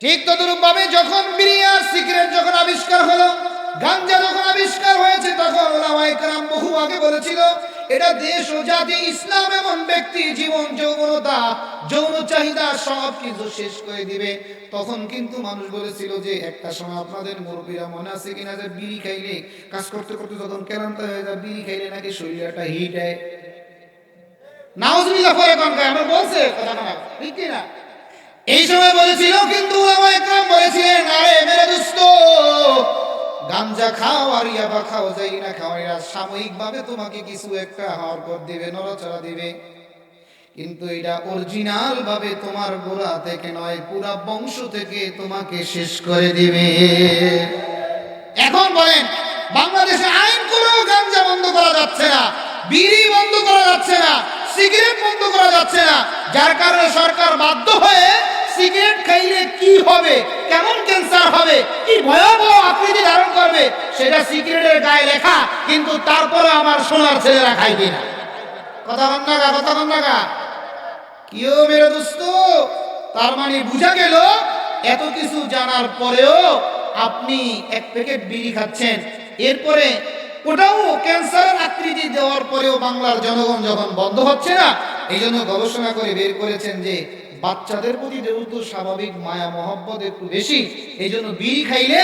ঠিক তদরূপভাবে যখন বিড়ি আর সিগারেট যখন আবিষ্কার হলো, গাঞ্জা যখন আবিষ্কার হয়েছে, তখন ওলামায়ে কেরাম বহু আগে বলেছিল এটা দেশ ও জাতি ইসলাম এমন ব্যক্তি জীবন যৌবনতা যৌন চাহিদা সব কিছু শেষ করে দিবে। তখন কিন্তু মানুষ বলেছিল যে একটা সময় আপনাদের মুরব্বীরা মনে আছে কিনা যে বিড়ি খাইলে কাজ করতে করতে যখন ক্লান্ত হয়ে যায় বিড়ি খাইলে নাকি শরীরটা হিট হয়। নাউজুবিল্লাহ পরে কোন কয় আমরা বলছে কথা না ঠিক কি না? এই সময় বলেছিল, কিন্তু ওলামায়ে কেরাম বলেছিলেন আরে মেরে দোস্ত, গাঞ্জা খাও আর ইয়াবা খাও যাই না খাও, এরা সাময়িকভাবে তোমাকে কিছু একটা হরকত দিবে, নড়াচড়া দিবে, কিন্তু এটা অরিজিনাল ভাবে তোমার গোড়া থেকে নয়, পুরা বংশ থেকে তোমাকে শেষ করে দিবে। এখন বলেন বাংলাদেশে আইন করেও গাঞ্জা বন্ধ করা যাচ্ছে না, বিড়ি বন্ধ করা যাচ্ছে না, সিগারেট বন্ধ করা যাচ্ছে না, যার কারণে সরকার বাধ্য হয়ে সিগারেট খাইলে কি হবে, কেমন ক্যান্সার হবে, কি ভয়াবহ আকৃতি ধারণ করবে সেটা সিগারেটের গায়ে লেখা, কিন্তু তারপরে আমার সোনার ছেলেরা খাই কিনা। কথা বল না গা, কথা বল না গা। কিও মেরে দোস্ত, তার মানে বুঝা গেল এত কিছু জানার পরেও আপনি এক প্যাকেট বিড়ি খাচ্ছেন, এরপরে ওটাও ক্যান্সারের আকৃতি দেওয়ার পরেও বাংলার জনগণ যখন বন্ধ হচ্ছে না, এই জন্য গবেষণা করে বের করেছেন যে বাচ্চাদের প্রতি যেহেতু স্বাভাবিক মায়া মহব্বত একটু বেশি, এই জন্য বিড়ি খাইলে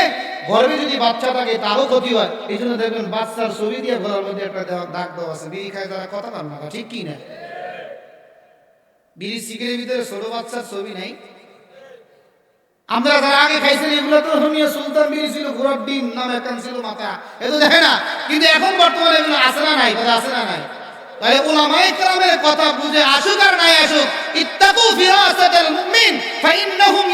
গর্ভে যদি বাচ্চা থাকে তারও ক্ষতি হয়। এই জন্য দেখবেন বাচ্চার ছবি দিয়ে ঘরের মধ্যে একটা দাগ দেওয়া আছে, বিড়ি খায় তারা কথা বল না, ঠিক কি না? বিড়ি সিগারেটের ভিতরে ছোট বাচ্চার ছবি নাই। আমরা যারা আগে খাইছেন এগুলো তো রমিয়া সুলতান বিড়ি ছিল, ঘোড়ার ডিম নাম একখান ছিল মাথা, এ তো দেখে না, কিন্তু এখন বর্তমানে এগুলো আছে না নাই, কথা আছে না নাই? তাহলে উলামায়ে কেরামের কথা বুঝে আসুক আর নাই আসুক, ইত্তাকু ফিরাসাতাল মুমিন ফাইন্নাহুম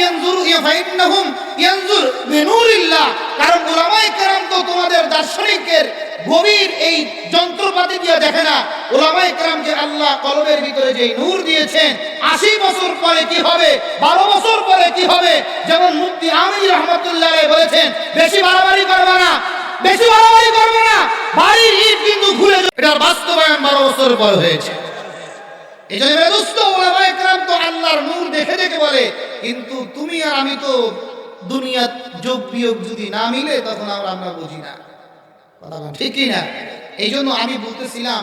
ইয়ানজুর বিনুরিল্লাহ। কারণ উলামায়ে কেরাম তো তোমাদের দার্শনিকের গভীর এই যন্ত্রপাতি দিয়ে দেখে না, উলামায়ে কেরামকে আল্লাহ কলবের ভিতরে যে নূর দিয়েছেন, ৮০ বছর পরে কি হবে, ১২ বছর পরে কি হবে, যেমন মুফতি আমির রহমাতুল্লাহ আলাইহি বলেছেন, বেশি বাড়াবাড়ি করবে না, বেশি বাড়াবাড়ি করবে না, বাড়ির ইট কিন্তু ঘুরে যাবে। এটার বাস্তবায়ন ১২ বছর পর হয়েছে। এই জন্য দোস্ত, ওলামায়ে কেরাম তো আল্লাহর নূর দেখে দেখে বলে, কিন্তু তুমি আর আমি তো দুনিয়ার যোগ বিয়োগ যদি না মিলে তখন আমরা বুঝি না, কথা বল ঠিক কি না? এই জন্য আমি বলতেছিলাম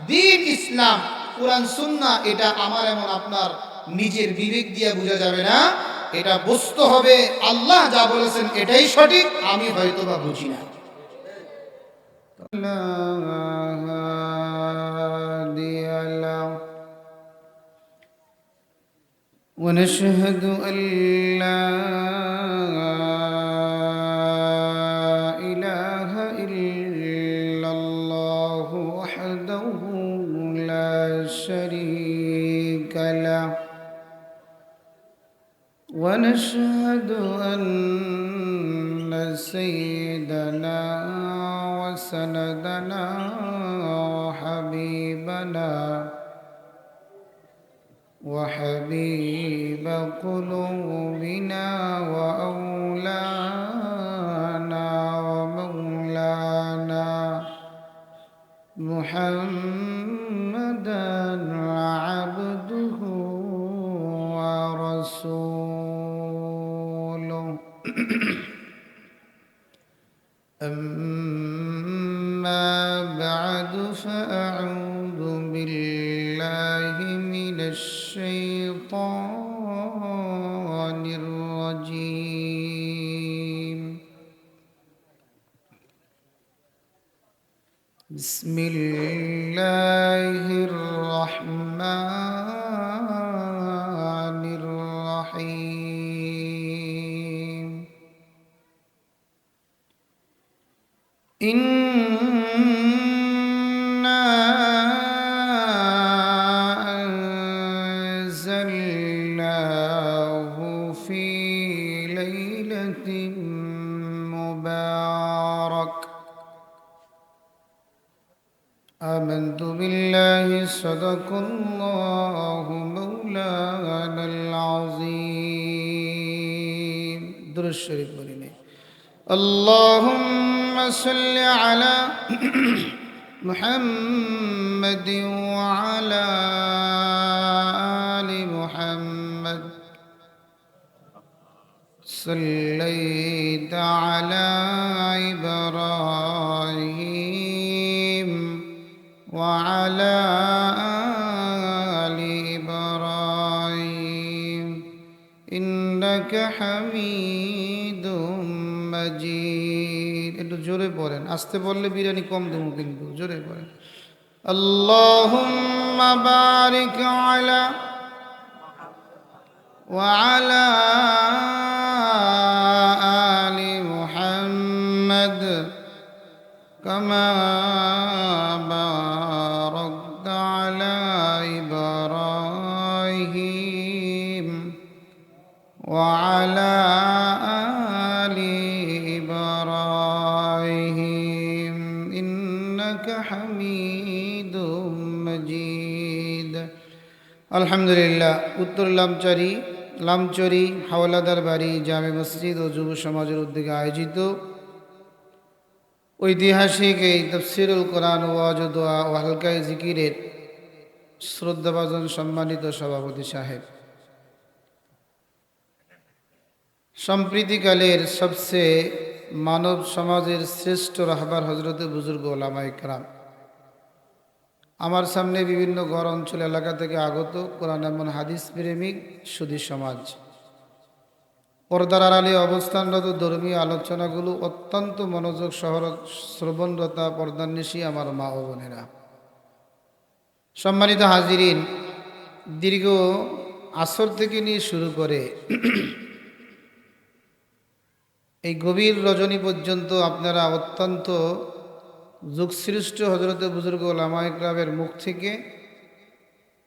দ্বীন ইসলাম কোরআন সুন্নাহ এটা আমার এমন আপনার নিজের বিবেক দিয়ে বোঝা যাবে না, এটা বুঝতে হবে আল্লাহ যা বলেছেন এটাই সঠিক, আমি হয়তো বা বুঝি না। ونشهد أن لا إله إلا الله وحده لا شريك له ونشهد أن سيدنا وسندنا وحبيب قلوبنا وأولانا ومولانا محمدا عبده ورسوله أما بعد فأعوذ بالله من الشيطان الرجيم بسم الله الرحمن الرحيم إنا أنزلناه في ليلة مبارك آمنت بالله صدق الله مولانا العظيم درود الشريف بولي اللهم صل على محمد وعلى آل محمد صليت على إبراهيم وعلى آل إبراهيم إنك حميد مجيد একটু জোরে পড়েন আস্তে বললে বিরিয়ানি কম দেবো কিন্তু জোরে পড়েন আল্লাহুম্মা বারিক আলা وعلى آل محمد كما باركت على إبراهيم وعلى آل إبراهيم إنك حميد مجيد الحمد لله উত্তর লামচরি হাওলাদার বাড়ি জামে মসজিদ ও যুব সমাজের উদ্যোগে আয়োজিত ঐতিহাসিক এই তাফসীরুল কোরআন ওয়াজ ও দোয়া ও হালকায়ে জিকিরের শ্রদ্ধাভাজন সম্মানিত সভাপতি সাহেব, সম্প্রীতিকালের সবচেয়ে মানব সমাজের শ্রেষ্ঠ রাহবার হজরত বুজুর্গ ওলামায়ে কেরাম, আমার সামনে বিভিন্ন গড় অঞ্চল এলাকা থেকে আগত কোরআন এমন হাদিস প্রেমিক সুধী সমাজ, পর্দার আড়ালে অবস্থানরত ধর্মীয় আলোচনাগুলো অত্যন্ত মনোযোগ সহ শ্রবণরতা পর্দান্বেষী আমার মা ও বোনেরা, সম্মানিত হাজিরিন, দীর্ঘ আসর থেকে নিয়ে শুরু করে এই গভীর রজনী পর্যন্ত আপনারা অত্যন্ত যুগশ্রেষ্ঠ হজরত বুজুর্গ ওলামায়ে কেরামের মুখ থেকে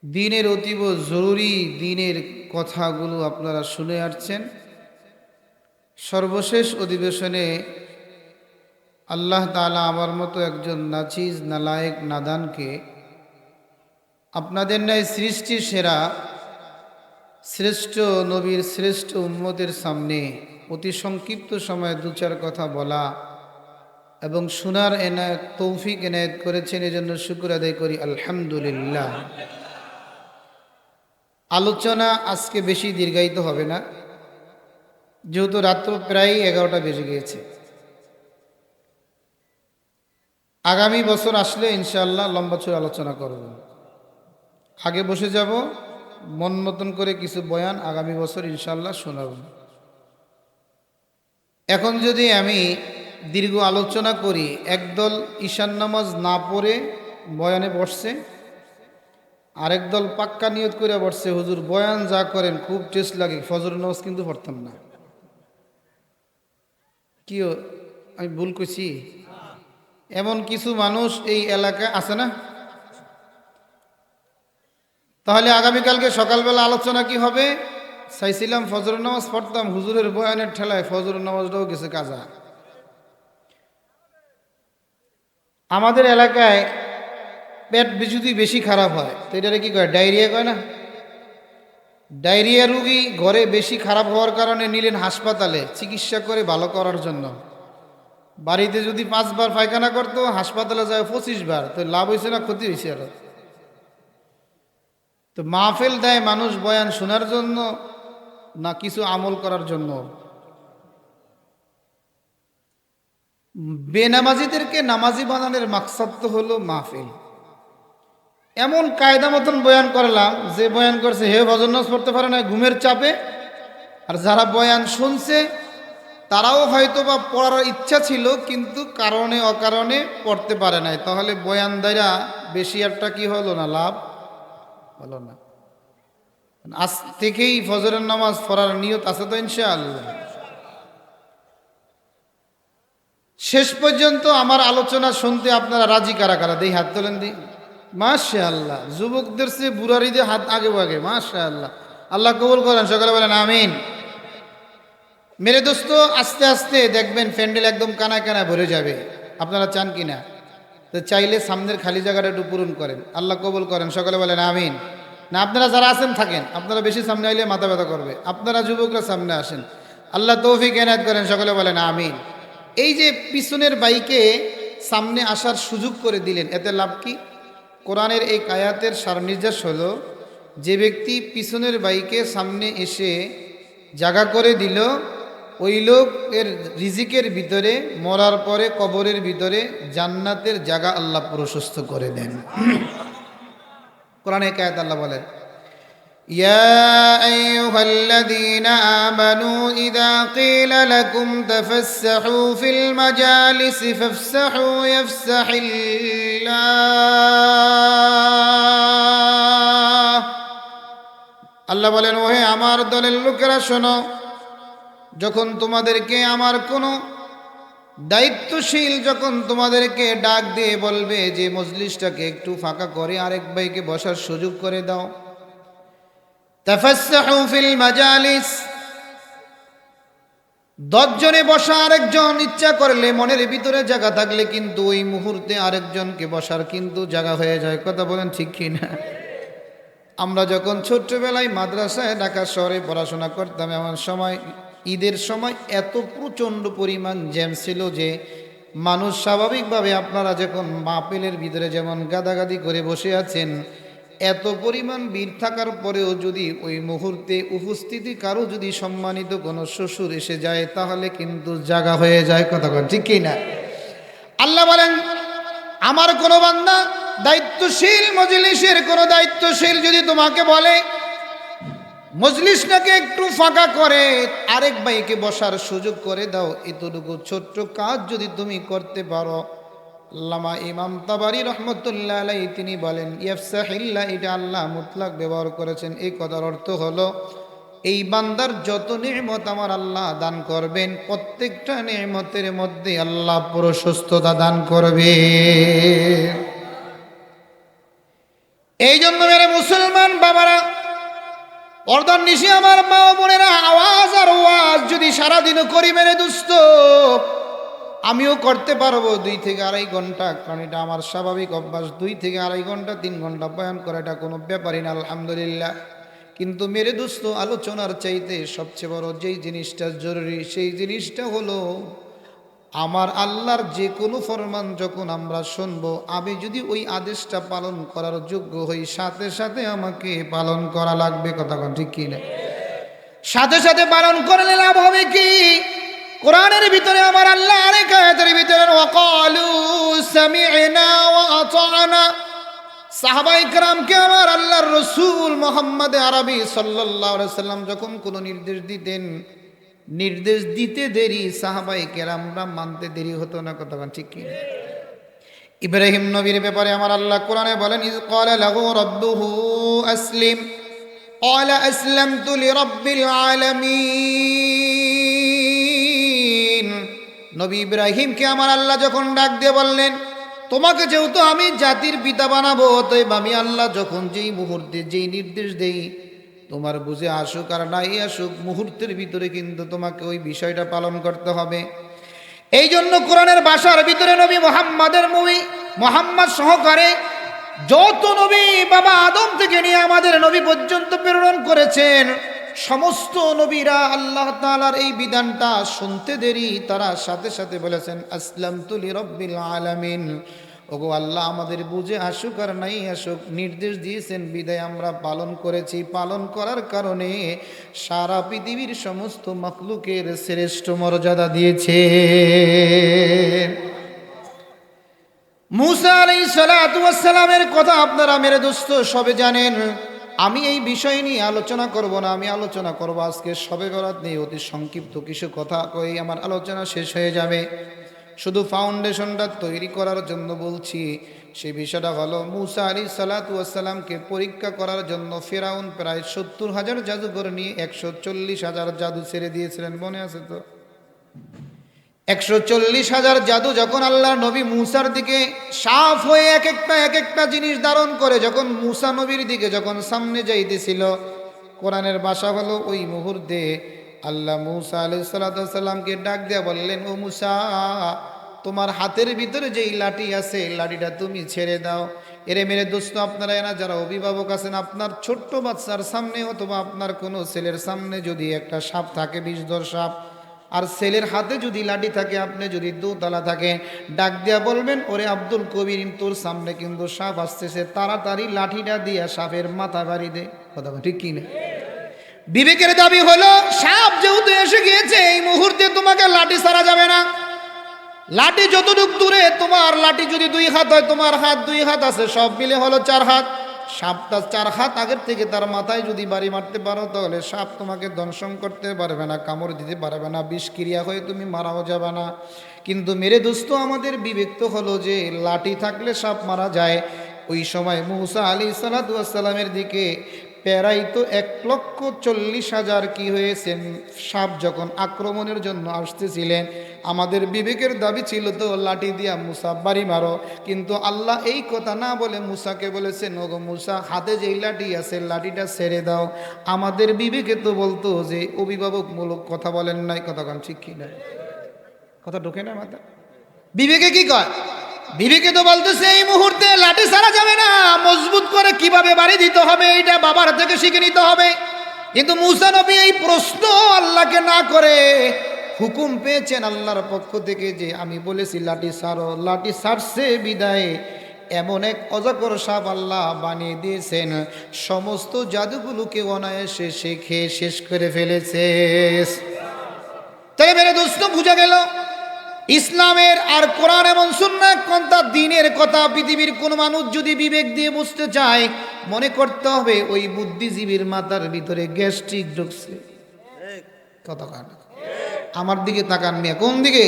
দ্বীনের অতীব জরুরি দ্বীনের কথাগুলো আপনারা শুনে আসছেন। সর্বশেষ অধিবেশনে আল্লাহ তাআলা আমার মতো একজন নাচিজ নালায়েক নাদানকে আপনাদের ন্যায় সৃষ্টির সেরা শ্রেষ্ঠ নবীর শ্রেষ্ঠ উম্মতের সামনে অতি সংক্ষিপ্ত সময়ে দু চার কথা বলা এবং শোনার এনায়েত তৌফিক এনায়েত করেছেন, এজন্য শুকর আদায় করি আলহামদুলিল্লাহ। আলোচনা আজকে বেশি দীর্ঘায়িত হবে না, যেহেতু রাত্র প্রায় 11টা বেজে গিয়েছে। আগামী বছর আসলে ইনশাআল্লাহ লম্বা চড়ে আলোচনা করব। আগে বসে যাব, মন মতন করে কিছু বয়ান আগামী বছর ইনশাআল্লাহ শোনাব। এখন যদি আমি দীর্ঘ আলোচনা করি, একদল ঈশান নামাজ না পড়ে বয়ানে বসছে, আরেক দল পাক্কা নিয়ত করে বসছে হুজুর বয়ান যা করেন খুব টেস্ট লাগে, ফজর নামাজ কিন্তু পড়তাম না। কি আমি ভুল করছি? এমন কিছু মানুষ এই এলাকায় আছে না? তাহলে আগামীকালকে সকালবেলা আলোচনা কি হবে? চাইছিলাম ফজর নামাজ পড়তাম, হুজুরের বয়ানের ঠেলায় ফজর নামাজটাও গেছে কাজা। আমাদের এলাকায় পেট যদি বেশি খারাপ হয় তো এটারে কি কয়? ডায়রিয়া কয় না? ডায়রিয়া রুগী ঘরে বেশি খারাপ হওয়ার কারণে নিলেন হাসপাতালে চিকিৎসা করে ভালো করার জন্য। বাড়িতে যদি 5 বার পায়খানা করতো, হাসপাতালে যায় 25 বার, তো লাভ হয়েছে না ক্ষতি হয়েছে? আরো তো মাহফিল দেয় মানুষ বয়ান শোনার জন্য না কিছু আমল করার জন্য? বেনামাজিদেরকে নামাজি বানানোর মাকসাদ তো হলো মাহফিল। এমন কায়দা মতন বয়ান করলাম, যে বয়ান করছে হে ফজর নামাজ পড়তে পারে না ঘুমের চাপে, আর যারা বয়ান শুনছে তারাও হয়তো বা পড়ার ইচ্ছা ছিল কিন্তু কারণে অকারণে পড়তে পারে নাই। তাহলে বয়ান দ্বারা বেশি একটা কি হলো না, লাভ হলো না। আজ থেকেই ফজরের নামাজ পড়ার নিয়ত আছে তো ইনশাআল্লাহ। শেষ পর্যন্ত আমার আলোচনা শুনতে আপনারা রাজি কারা কারা? দেই হাত তোলেন দি। মাশাআল্লাহ, যুবকদের চেয়ে বুড়ারিদের হাত আগে ভাগে। মাশাআল্লাহ, আল্লাহ কবুল করেন, সকালে বলেন আমিন। মেরে দোস্ত, আস্তে আস্তে দেখবেন প্যান্ডেল একদম কানায় কানায় ভরে যাবে। আপনারা চান কি না? তো চাইলে সামনের খালি জায়গাটা একটু পূরণ করেন, আল্লাহ কবুল করেন, সকালে বলেন আমিন। না আপনারা যারা আছেন থাকেন, আপনারা বেশি সামনে আইলে মাথা ব্যথা করবে। আপনারা যুবকরা সামনে আসেন, আল্লাহ তৌফিক এনায়েত করেন, সকলে বলেন আমিন। এই যে পিছনের বাইকে সামনে আসার সুযোগ করে দিলেন, এতে লাভ কি? কোরআনের এই আয়াতের সার নির্দেশ হলো, যে ব্যক্তি পিছনের বাইকে সামনে এসে জায়গা করে দিল ওই লোকের রিজিকের ভিতরে মরার পরে কবরের ভিতরে জান্নাতের জায়গা আল্লাহ প্রশস্ত করে দেন। কোরআনে এক আয়াত আল্লাহ বলেন, ইয়া আইয়ুহাল্লাযীনা আমানু ইযা ক্বিলা লাকুম তাফাসসাহু ফিল মাজালিসি ফাফসাহু ইয়াফসাহিল্লাহ। আল্লাহ বলেন, ওহে আমার দলের লোকেরা শোনো, যখন তোমাদেরকে আমার কোনো দায়িত্বশীল যখন তোমাদেরকে ডাক দিয়ে বলবে যে মজলিসটাকে একটু ফাঁকা করে আরেক ভাইকে বসার সুযোগ করে দাও, তাফাসসাহু ফিল মাজালিস, 10 জনে বসা আরেকজন ইচ্ছা করলে মনের ভিতরে জায়গা থাকলে কিন্তু ওই মুহূর্তে আরেকজনকে বসার কিন্তু জায়গা হয়ে যায়। কথা বলেন ঠিক কি না? আমরা যখন ছোট্টবেলায় মাদ্রাসায় ঢাকা শহরে পড়াশোনা করতাম, এমন সময় ঈদের সময় এত প্রচণ্ড পরিমাণ জ্যাম ছিল যে মানুষ স্বাভাবিকভাবে আপনারা যখন মাহফিলের ভিতরে যেমন গাদাগাদি করে বসে আছেন, এত পরিমাণ ভিড় থাকার পরেও যদি ওই মুহূর্তে উপস্থিতি কারো যদি সম্মানিত কোনো শ্বশুর এসে যায় তাহলে কিন্তু জায়গা হয়ে যায়। কথা বলেন ঠিক কি না? আল্লাহ বলেন, আমার কোনো বান্দা দায়িত্বশীল মজলিসের কোনো দায়িত্বশীল যদি তোমাকে বলে মজলিসটাকে একটু ফাঁকা করে আরেক ভাইকে বসার সুযোগ করে দাও, এতটুকু ছোট্ট কাজ যদি তুমি করতে পারো, আল্লামা ইমাম তাবারি রহমতুল্লাহ আলাইহি তিনি বলেন ইয়াফসাহিল্লাহ, এটা আল্লাহ মুতলাক ব্যবহার করেছেন। এই কথার অর্থ হলো এই বান্দার যত নিয়ামত আমার আল্লাহ দান করবেন প্রত্যেকটা নিয়ামতের মধ্যে আল্লাহ প্রশস্ততা দান করবে। এই জন্য মেরে মুসলমান বাবারা, পর্দার নিশে আমার মা ও বোনেরা, আওয়াজ আর ওয়াজ যদি সারাদিনও করি মেরে দুস্থ, আমিও করতে পারবো 2 থেকে 2.5 ঘন্টা, কারণ এটা আমার স্বাভাবিক অভ্যাস। 2 থেকে 2.5 ঘন্টা 3 ঘন্টা বয়ান করা এটা কোনো ব্যাপারই না, আলহামদুলিল্লাহ। কিন্তু মেরে দুস্থ, আলোচনার চাইতে সবচেয়ে বড় যেই জিনিসটা জরুরি সেই জিনিসটা হলো আমার আল্লাহর যে কোনো ফরমান যখন আমরা শুনবো, আমি যদি ওই আদেশটা পালন করার যোগ্য হই, সাথে সাথে আমাকে পালন করা লাগবে। কথা কোন ঠিক কি না? সাথে সাথে পালন করলে লাভ হবে কি? কোরআনের ভিতরে আমার আল্লাহ আরেক আয়াতের ভিতরে ওয়াকালু সামি'না ওয়া আতা'না, সাহাবায়ে কেরামকে আমার আল্লাহর রাসূল মুহাম্মদ আরবি সাল্লাল্লাহু আলাইহি সাল্লাম যখন কোনো নির্দেশ দিতেন, নির্দেশ দিতে দেরি সাহাবায়ে কেরামরা মানতে দেরি হতো না। কথা ঠিক কি? ইব্রাহিম নবীর ব্যাপারে আমার আল্লাহ কোরআনে বলেন, ইয ক্বালা লাহু রাব্বুহু আসলিম ক্বালা আসলামতু লিরাব্বিল আলামিন। নবী ইব্রাহিমকে আমার আল্লাহ যখন ডাক দিয়ে বললেন, তোমাকে যেহেতু আমি জাতির পিতা বানাবো, অতএব আমি আল্লাহ যখন যেই মুহূর্তে যেই নির্দেশ দেই, তোমার বুঝে আসুক আর নাই আসুক, মুহূর্তের ভিতরে কিন্তু তোমাকে ওই বিষয়টা পালন করতে হবে। এই জন্য কোরআনের ভাষার ভিতরে নবী মোহাম্মদ সহকারে যত নবী বাবা আদম থেকে নিয়ে আমাদের নবী পর্যন্ত প্রেরণ করেছেন, সমস্ত নবীরা আল্লাহ তাআলার এই বিধানটা শুনতে দেরি, তারা সাথে সাথে বলেছেন আসলামতু লিরাব্বিল আলামিন। ওগো আল্লাহ, আমাদের বুঝে আসুক আর নাই আসুক, নির্দেশ দিয়েছেন বিদায় আমরা পালন করেছি। পালন করার কারণে সারা পৃথিবীর সমস্ত মাখলুকের শ্রেষ্ঠ মর্যাদা দিয়েছে। মুসা আলাইহিস সালাতু ওয়াস সালামের কথা আপনারা মেরে দোস্ত সবে জানেন। আমি এই বিষয় নিয়ে আলোচনা করব না, আমি আলোচনা করব আজকে শবে বরাত নিয়ে অতি সংক্ষিপ্ত কিছু কথা কই আমার আলোচনা শেষ হয়ে যাবে। শুধু ফাউন্ডেশনটা তৈরি করার জন্য বলছি। সেই বিষয়টা হলো মুসা আলাইহিস সালাতু ওয়াস সালামকে পরীক্ষা করার জন্য ফেরাউন প্রায় 70,000 জাদুঘর নিয়ে 140,000 জাদু ছেড়ে দিয়েছিলেন, মনে আছে তো? 140,000 জাদু যখন আল্লাহ নবী মুসার দিকে সাফ হয়ে এক একটা জিনিস ধারণ করে যখন মুসা নবীর দিকে যখন সামনে যাইতেছিল, কোরআনের ভাষা হলো ওই মুহূর্তে আল্লাহ মুসা আলাইহিস সালাতু ওয়াস সালামকে ডাক দিয়ে বললেন, ও মুসা, তোমার হাতের ভিতরে যেই লাঠি আছে লাঠিটা তুমি ছেড়ে দাও। এরে মেরে দোস্ত, আপনারা এনা যারা অভিভাবক আছেন, আপনার ছোট্ট বাচ্চার সামনে অথবা আপনার কোনো ছেলের সামনে যদি একটা সাপ থাকে, বিষধর সাপ, আর ছেলের হাতে যদি লাঠি থাকে, আপনি যদি দোতলা থাকে, ডাক দিয়া বলবেন, ওরে আব্দুল কবির, তোর সামনে কিন্তু সাপ আসতেছে, তাড়াতাড়ি লাঠিটা দিয়া সাপের মাথা বাড়ি দে। কথা ঠিক কি না? বিবেকের দাবি হলো সাপ যেহেতু এসে গিয়েছে, এই মুহূর্তে তোমাকে লাঠি ছাড়া যাবে না। লাঠি যতটুক দূরে, তোমার লাঠি যদি 2 হাত হয়, তোমার হাত 2 হাত আছে, সব মিলে হলো 4 হাত। সাপটা 4 হাত আগের থেকে তার মাথায় যদি বাড়ি মারতে পারো, তাহলে সাপ তোমাকে দংশন করতে পারবে না, কামড় দিতে পারবে না, বিষক্রিয়া হয়ে তুমি মারাও যাবে না। কিন্তু মেরে দোস্ত, আমাদের বিবেক তো হলো যে লাঠি থাকলে সাপ মারা যায়। ওই সময় মুসা আলাইহিস সালাতু ওয়াস সালামের দিকে প্রায় তো 1,40,000 কি হয়েছেন সাপ যখন আক্রমণের জন্য আসতেছিলেন, আমাদের বিবেকের দাবি ছিল তো লাঠি দিয়া মুসা বাড়ি মারো। কিন্তু আল্লাহ এই কথা না বলে মুসাকে বলেছেন, ওগো মুসা, হাতে যেই লাঠি আছে লাঠিটা ছেড়ে দাও। আমাদের বিবেকে তো বলতো যে অভিভাবকমূলক কথা বলেন নাই, কথা কন ঠিক কি না? কথা ঢোকে না মাথা? বিবেকে কি কয়? বিবেকে তো বলতেছে এই মুহূর্তে লাঠি ছাড়া যাবে না, মজবুত করে কিভাবে বাড়ি দিতে হবে এটা বাবার থেকে শিখে নিতে হবে। কিন্তু মুসা নবী এই প্রশ্ন আল্লাহকে না করে হুকুম পেয়েছেন আল্লাহর পক্ষ থেকে যে আমি বলেছি লাঠি ছাড়ো, লাঠি ছাড়ছে বিদায় এমন এক অজগর সাপ আল্লাহ বানিয়ে দিয়েছেন, সমস্ত জাদুগুলোকে অনায়াসে শিখে শেষ করে ফেলেছে। তাই মেরে দোস্ত, বুঝা গেল ইসলামের আর কোরআন এবং সুন্নাহ কোনটা দিনের কথা। পৃথিবীর কোন মানুষ যদি বিবেক দিয়ে বুঝতে চায়, মনে করতে হবে ওই বুদ্ধিজীবীর মাথার ভিতরে গ্যাস্ট্রিক ঢুকছে। কথা কান, আমার দিকে তাকান মিয়া, কোন দিকে?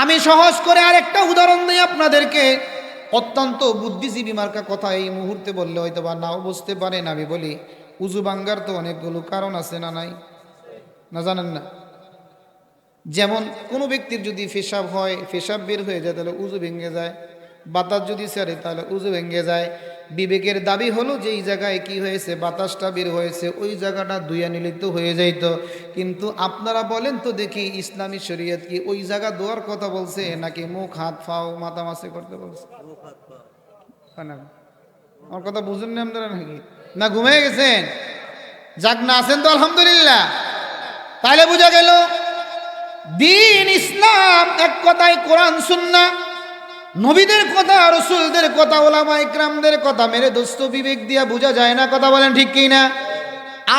আমি সহজ করে আরেকটা উদাহরণ দিই আপনাদেরকে, অত্যন্ত বুদ্ধিজীবী মার্কা কথা এই মুহূর্তে বললে হয়তো বা নাও বুঝতে পারেন। আমি বলি, উজু ভাঙ্গার তো অনেকগুলো কারণ আছে, না নাই? না জানেন না? যেমন কোনো ব্যক্তির যদি পেশাব হয়, পেশাব বের হয়ে যায়, তাহলে উজু ভেঙে যায়। বাতাস যদি ছাড়ে তাহলে উজু ভেঙে যায়। বিবেকের দাবি হলো যে এই জায়গায় কি হয়েছে, বাতাসটা বের হয়েছে, ওই জায়গাটা ধুইয়া নিলে তো হয়ে যাইতো। কিন্তু আপনারা বলেন তো দেখি, ইসলামী শরীয়ত কি ওই জায়গা ধোয়ার কথা বলছে নাকি মুখ হাত পাও মাথা মাছে করতে বলছে? আমার কথা বুঝুন না আপনারা নাকি? না ঘুমিয়ে গেছেন? যাক, না আছেন তো আলহামদুলিল্লাহ। তাহলে বোঝা গেল দিন ইসলাম এক কথায় কোরআন সুন্নাহ, নবীদের কথা, রাসূলদের কথা, উলামা ইকরামদের কথা মেরে দোস্ত বিবেক দিয়া বোঝা যায় না। কথা বলেন ঠিক কি না?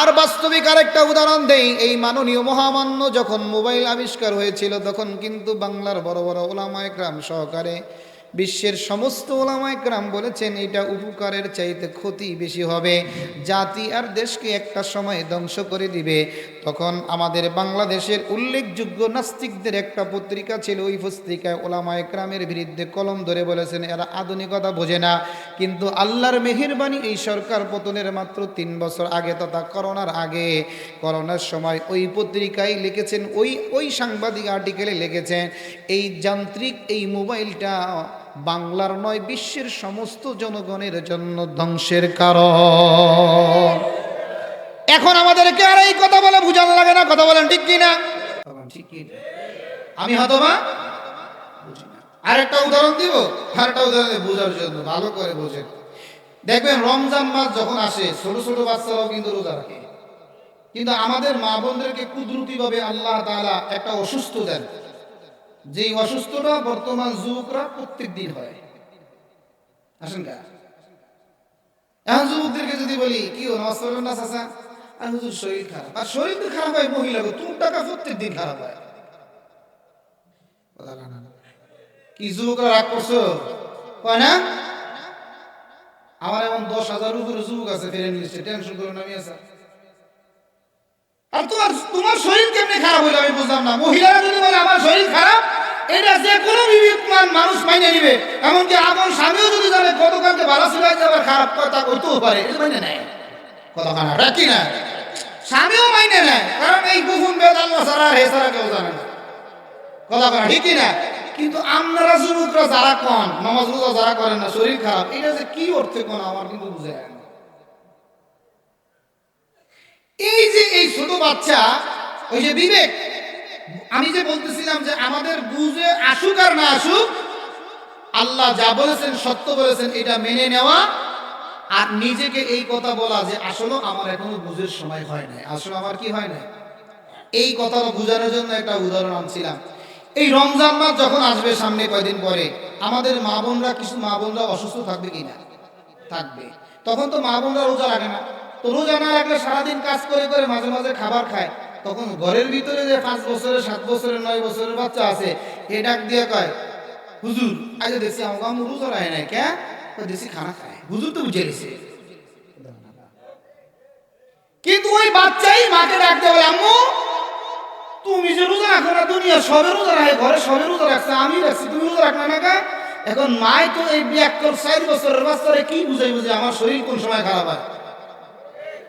আর বাস্তবিক আরেকটা উদাহরণ দেই। এই মাননীয় মহামান্য যখন মোবাইল আবিষ্কার হয়েছিল, তখন কিন্তু বাংলার বড় বড় উলামা ইকরাম সহকারে বিশ্বের সমস্ত উলামা ইকরাম বলেছেন এটা উপকারের চাইতে ক্ষতি বেশি হবে, জাতি আর দেশকে একটা সময় ধ্বংস করে দিবে। তখন আমাদের বাংলাদেশের উল্লেখযোগ্য নাস্তিকদের একটা পত্রিকা ছিল, ওই পত্রিকায় উলামা ইকরামের বিরুদ্ধে কলম ধরে বলেছেন এরা আধুনিকতা বোঝে না। কিন্তু আল্লাহর মেহেরবানি, এই সরকার পতনের মাত্র 3 বছর আগে তথা করোনার আগে, করোনার সময় ওই পত্রিকায় লিখেছেন, ওই সাংবাদিক আর্টিকেলে লিখেছেন এই যান্ত্রিক এই মোবাইলটা বাংলার নয় বিশ্বের সমস্ত জনগণের জন্য ধ্বংসের কারণ। এখন আমাদেরকে আর এই কথা বলে বুঝানো লাগে না। কথা বলেন ঠিক কি না? আমি হতবা বুঝি না। আরেকটা উদাহরণ দিব, আরেকটা উদাহরণ বোঝার জন্য, ভালো করে বোঝেন। দেখবেন রমজান মাস যখন আসে, ছোট ছোট বাচ্চারাও কিন্তু রোজা রাখে। কিন্তু আমাদের মা বোনদেরকে কুদরতি ভাবে আল্লাহ তাআলা একটা অসুস্থ দেন, যেই অসুস্থটা বর্তমান যুবকরা প্রত্যেক দিন হয়। আসেন গা, এখন যুবকদেরকে যদি বলি কি নামাজ পড়বেন না চাচা, আর হুজুর শরীর খারাপ। আর শরীর তো খারাপ হয় মহিলা, তোর টাকা প্রত্যেক দিন খারাপ হয়। কি যুবকরা রাগ করছো? কয় না? আমার এমন 10,000 উপরে যুবক আছে ফ্রেন্ড লিস্টে, টেনশন করে নামি আছে। আর তোমার শরীর কেমনে খারাপ হইলো আমি বুঝলাম না। মহিলারা যদি বলে আমার শরীর খারাপ, এটা যে কোনো বিবেকমান মানুষ মাইনে নিবে। এমনকি আমার স্বামীও যদি জানে গতকালকে ভালো ছিল আবার খারাপ কথা কইতেও পারে, এটা মাইনে নেয়। কথা খারাপ রাখি না, স্বামীও মাইনে নেয়, কারণ এই গোপন বেদ আল্লাহ ছাড়া আর হে ছাড়া কেউ জানে না। কথা খারাপ ঠিকই না? কিন্তু আপনারা যুবকরা যারা কন, নামাজ রোজা যারা করেন না, শরীর খারাপ, এটা যে কি অর্থে কোন আমার কিন্তু বুঝে যায় না। এই যে এই ছোট বাচ্চা, ওই যে বিবেক, আমি যে বলতেছিলাম যে আমাদের বুঝে আসুক আর না আসুক, আল্লাহ যা বলেছেন সত্য বলেছেন এটা মেনে নেওয়া, আর নিজেকে এই কথা বলা যে আসলে আমার এখনো বুঝের সময় হয় নাই, আসলে আমার কি হয় নাই, এই কথাটা বোঝানোর জন্য একটা উদাহরণ আনছিলাম। এই রমজান মাস যখন আসবে সামনে কয়দিন পরে, আমাদের মা বোনরা, কিছু মা বোনরা অসুস্থ থাকবে কিনা? থাকবে। তখন তো মা বোনরা রোজা রাখে না, তো রোজা না রাখলে সারাদিন কাজ করে করে মাঝে মাঝে খাবার খায়, তখন ঘরের ভিতরে যে 5 বছরের 7 বছরের 9 বছরের বাচ্চা আছে এ ডাক দিয়ে কয়, হুজুর আজ দেখছি আমাকে আম্মু রোজা রায় নাই কে দেশি খানা খায়, হুজুর তো বুঝে গেছে। কিন্তু ওই বাচ্চাই মাকে ডাক দিয়ে বলে, আম্মু তুমি যে রোজা রাখো না, দুনিয়া সবে রোজা রাখে, ঘরে সবে রোজা রাখছে, আমি রাখছি, তুমি রোজা রাখ না কা? এখন মাই তো এই 4 বছরের বাচ্চারে কি বুঝাই বুঝে আমার শরীর কোন সময় খারাপ হয়।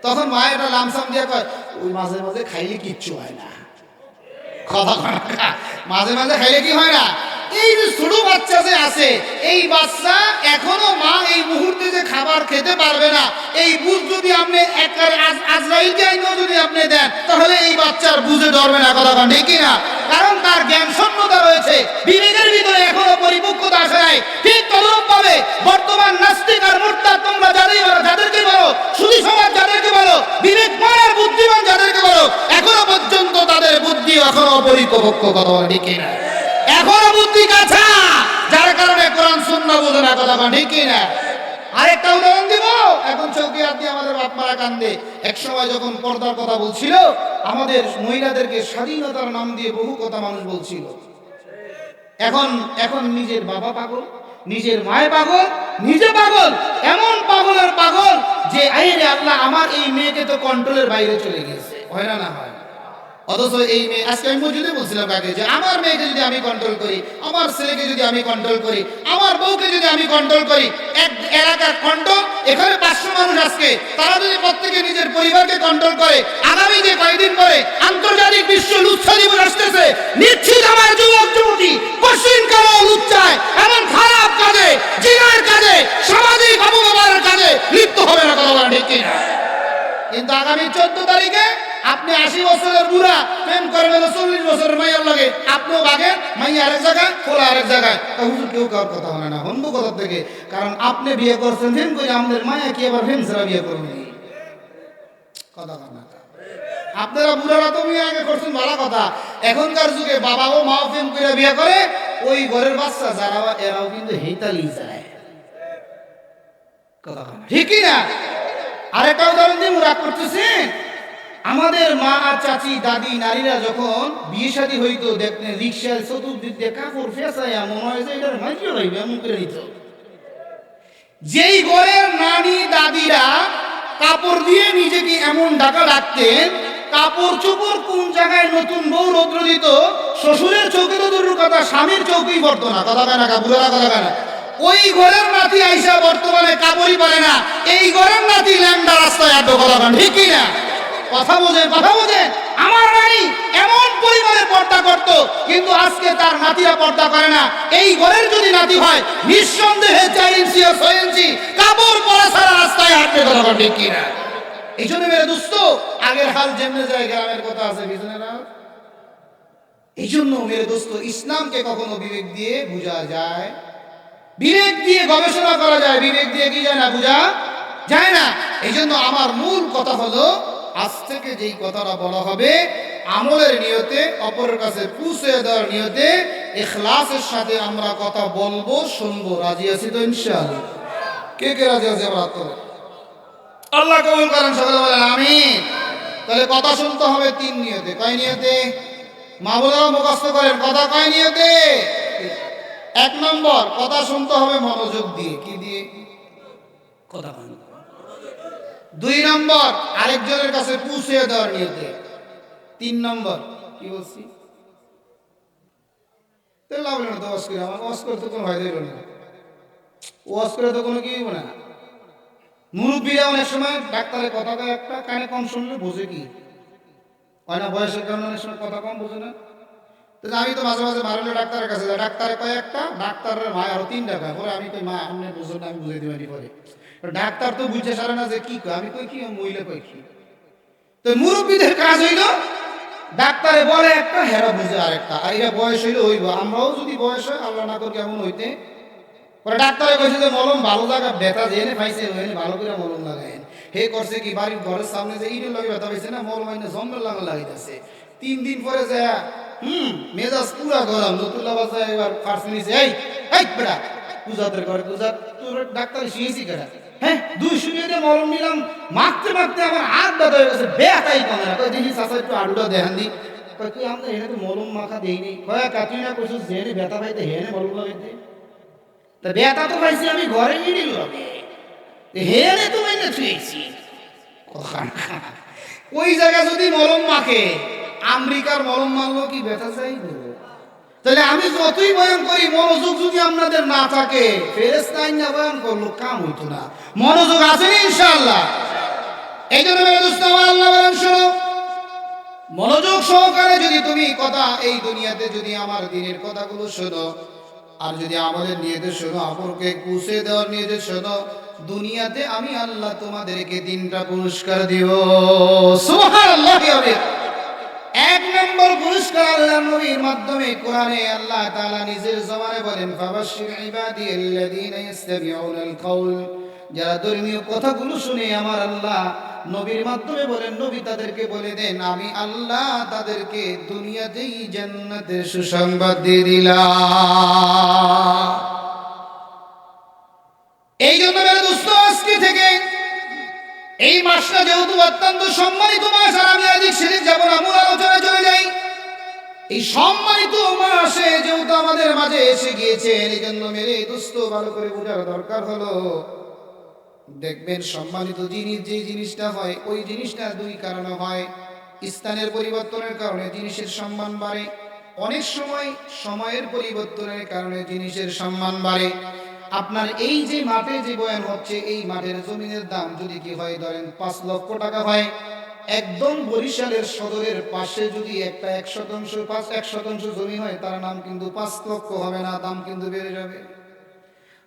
তখন মা এটা লামসাম দিয়ে কয়, ওই মাঝে মাঝে খাইলে কিচ্ছু হয় না, মাঝে মাঝে খাইলে কি হয় না। এই যে ছোট বাচ্চা যে আছে, এই বাচ্চা এখনো মা এই মুহূর্তে যে খাবার খেতে পারবে না, এই বুঝ যদি আপনি আজরাইলকে আইনও যদি আপনি দেন, তাহলে এই বাচ্চার বুঝে ধরবে না। কথা বলেন ঠিক না? কারণ তার জ্ঞান শূন্যতা রয়েছে, বিবেকের ভিতরে এখনো পরিপক্কতা আসে নাই। ঠিক তদরূপ ভাবে বর্তমান নাস্তিক আর মুরতাদ তোমরা যাদেরকে বলো, সুধী সমাজ যাদেরকে বলো, বিবেকমান আর বুদ্ধিমান যাদেরকে বলো, এখনো পর্যন্ত তাদের বুদ্ধি এখনো অপরিপক্ক। কথা বলেন ঠিক না? এখনো বুদ্ধি কাঁচা, যার কারণে কোরআন সুন্নাহ বোঝে না। কথা বলেন ঠিক না? আরেকটা উদাহরণ দিব। এখন চৌকিয়াত দিয়ে আমাদের বাপ মারা কান্দে। এক সময় যখন পর্দার কথা বলছিল, আমাদের মহিলাদেরকে স্বাধীনতার নাম দিয়ে বহু কথা মানুষ বলছিল। এখন নিজের বাবা পাগল, নিজের মায় পাগল, নিজে পাগল, এমন পাগলের পাগল যে আইরে আল্লাহ আমার এই মেয়েকে তো কন্ট্রোলের বাইরে চলে গেছে। হয় না? না হয়? অথচ এই মেয়ে, আজকে আমি মসজিদে বলছিলাম কাকে, যে আমার মেয়েকে যদি আমি কন্ট্রোল করি, আমার ছেলেকে যদি আমি কন্ট্রোল করি, আমার বউকে যদি আমি কন্ট্রোল করি, এক এলাকার কন্ট্রোল, এখানে 500 মানুষ আজকে, তারা যদি প্রত্যেকে নিজের পরিবারকে কন্ট্রোল করে, আগামী যে কয়েকদিন পরে আন্তর্জাতিক বিশ্ব লুচ্ছা দিবস আসতেছে, নিশ্চিত আমার যুবক যুবতী পশ্চিমকালেও লুচ্ছায় এমন খারাপ কাজে, জিনার কাজে, সামাজিক অপব্যবহারের কাজে লিপ্ত হবে না। কথা বলেন ঠিক কিনা? কিন্তু আগামী 14 তারিখে আপনি 80 বছরের বুড়া প্রেম করবেন 40 বছরের মাইয়ার লাগে, আপনিও বাগেন, মাইয়া আরেক জায়গায়, খোলা আরেক জায়গায়। হুজুর কেউ কার কথা হয় না, হন্দ কথা থেকে। কারণ আপনি বিয়ে করছেন ফেম করে, আমাদের মায়া কি আবার ফেম ছাড়া বিয়ে করবেন? কথা না, আপনারা বুড়ারা তো বিয়ে আগে করছেন, ভালো কথা। এখনকার যুগে বাবা ও মা ফেম করে বিয়ে করে, ওই ঘরের বাচ্চা যারা এরাও কিন্তু হেতালি যায়। কথা ঠিকই না? আরেকটা উদাহরণ দিয়ে রাগ করতেছেন। আমাদের মা আর চাচি দাদি নারীরা যখন বিয়ে শাদী হইতো, দেখতেন রিক্সার চতুর্দিক দিয়ে কাপড় ফেঁচাইয়া মনে হয় যে এটার মাইকেও লাগবে এমন করে নিত। যেই ঘরের নানি দাদিরা কাপড় দিয়ে নিজেকে এমন ঢাকা রাখতেন, কাপড় চোপড় কোন জায়গায় নতুন বউ রৌদ্র দিত, শ্বশুরের চৌকি তো দূরের কথা, স্বামীর চৌকি পড়তো না। কথা কেনা বুড়ারা কথা কেনা, ওই ঘরের নাতি আইসা বর্তমানে কাপড়ই পারে না, এই ঘরের নাতি ল্যাংডা রাস্তায় আড্ডো। কথা কেন ঠিকই না? কথা বোঝেন, কথা বোঝেন। আমার নানি এমন পরিমাণে পর্দা করত, কিন্তু আজকে তার নাতিরা পর্দা করে না। এই ঘরের যদি নাতি হয়, নিঃসন্দেহে 4 ইঞ্চি ও 6 ইঞ্চি কাপড় পরা ছাড়া রাস্তায় হাঁটবে। কথা বলেন ঠিক কিনা? এই জন্য মেরে দোস্ত, আগের হাল যেমনে যায় গ্রামের কথা আছে পিছনে না। এই জন্য মেরে দোস্ত, ইসলামকে কখনো বিবেক দিয়ে বোঝা যায়, বিবেক দিয়ে গবেষণা করা যায়, বিবেক দিয়ে কি যায় না, বোঝা যায় না। এই জন্য আমার মূল কথা হলো, আজ থেকে যেই কথাটা বলা হবে আমলের নিয়তে, অপরের কাছে পৌঁছে দেওয়ার নিয়তে, ইখলাসের সাথে আমরা কথা বলবো, শুনবো। রাজি আছি তো ইনশাআল্লাহ? কে কে রাজি আছে? আল্লাহ কবুল করেন, সকলে বলেন আমিন। তাহলে কথা শুনতে হবে 3 নিয়তে। কয় নিয়তে? মা বোনেরা মুখস্থ করেন, কথা কয় নিয়তে? 1 নম্বর, কথা শুনতে হবে মনোযোগ দিয়ে। কি দিয়ে? কথা বলেন। 2 নম্বর, আরেকজনের কাছে পৌঁছে দেওয়ার নিয়তে। 3 নম্বর, কি বলছি? তাহলে লাভ না তো ওয়াজ করে, আমার ওয়াজ করতে কোনো ফায়দা হইল না, ওয়াজ করে তো কোনো কি হইব না। মুরব্বীরা অনেক সময় ডাক্তারের কথা কয় একটা, কানে কম শুনলে বোঝে কি হয় না, বয়সের কারণে অনেক সময় কথা কম বোঝে না। আমি তো মাঝে মাঝে মারলে ডাক্তারের কাছে যাই, ডাক্তারে কয় একটা, ডাক্তারের ভাই আরো 3 টাকা পরে। আমি কই মা আপনি বুঝুন না, আমি বুঝাই দিবানি পরে। ডাক্তার তো বুঝে সারে না যে কি কয়। আমি কই কি, মহিলা কই কি। তো মুরব্বীদের কাজ হইল, ডাক্তারে বলে একটা, হেরা বুঝে আরেকটা। আর এটা বয়স হইলে হইব, আমরাও যদি বয়স হয়, আল্লাহ না করে কেমন হইতে। পরে ডাক্তারে কইছে যে মলম ভালো জায়গা ব্যথা যেনে পাইছে, ওখানে ভালো করে মলম লাগাইন। হে করছে কি, বাড়ির ঘরের সামনে যে ইটের লাগে ব্যথা পাইছে না, মলম আইনে জঙ্গল লাগা লাগাইতেছে। 3 দিন পরে যায় মেজাজ পুরা গরম, নতুল্লা বাজায় এবার ফার্স্ট নিছে, এই বেটা পূজাদের ঘরে পূজা, তোর ডাক্তার শিয়েছি কেটা? হ্যাঁ 200 টাকা দিয়ে মলম নিলাম, মাখতে মাখতে আমার হাত ব্যথা হয়ে গেছে, ব্যথাই কমে না। কই দেখি চাচা একটু আলুটা দেখান দি। কই তুই আমরা এনে তো মলম মাখা দেইনি। কয় কাতুই না কইছিস যেনে ব্যথা পাইতে হেনে মলম লাগাইতে। তা ব্যথা তো পাইছি আমি ঘরে ইডিল লাগে, হেনে তো মাইনে থুইছি। ওই জায়গা যদি মলম মাখে, আমেরিকার মলম মারলো কি ব্যথা চাইবে? তাহলে আমি যতই বয়ান করি, মনোযোগ যদি আপনাদের না থাকে, ফেরেশতা আইনা বয়ান করলো কাম হইতো না। মনোযোগ আছে ইনশাআল্লাহ। এই জন্য মেরে দোস্ত আমার আল্লাহ বলেন শোনো, মনোযোগ সহকারে যদি তুমি কথা এই দুনিয়াতে যদি আমার দিনের কথাগুলো শোনো, আর যদি আমাদের নিয়তে শোনো, অপরকে কুছে দেওয়ার নিয়তে শোনো, দুনিয়াতে আমি আল্লাহ তোমাদেরকে 3টা পুরস্কার দিব। সুবহানাল্লাহ। এক নম্বর পুরস্কার আল্লাহ নবীর মাধ্যমে কোরআনে আল্লাহ তাআলা নিজের জবানে বলেন, ফাবাশশির ইবাদিয়াল্লাযীনা ইসতামিউনাল কাউল। যারা ধর্মীয় কথাগুলো শুনে আমার আল্লাহ নবীর মাধ্যমে বলেন, নবী তাদেরকে বলে দেন আমি আল্লাহ তাদেরকে দুনিয়াতেই জান্নাতের সুসংবাদ দিয়ে দিলাম। এই জন্য মেরে দোস্ত আজকে থেকে এই মাসটা যেহেতু অত্যন্ত সম্মানিত মাস, আর আমি এদিক সেদিক যাব না, মূল আলোচনায় চলে যাই। এই সম্মানিত মাসে যেহেতু আমাদের মাঝে এসে গিয়েছে, এই জন্য মেরে দোস্ত ভালো করে বোঝার দরকার হলো, দেখবেন সম্মানিত জিনিস যে জিনিসটা হয়, ওই জিনিসটা 2 কারণে হয়। স্থানের পরিবর্তনের কারণে জিনিসের সম্মান বাড়ে, অনেক সময় সময়ের পরিবর্তনের কারণে জিনিসের সম্মান বাড়ে। আপনার এই যে মাঠে যে বয়ান হচ্ছে, এই মাঠের জমিনের দাম যদি কি হয়, ধরেন 5 লক্ষ টাকা হয়, একদম বরিশালের সদরের পাশে যদি একটা 1% জমি হয়, তার নাম কিন্তু 5 লক্ষ হবে না, দাম কিন্তু বেড়ে যাবে।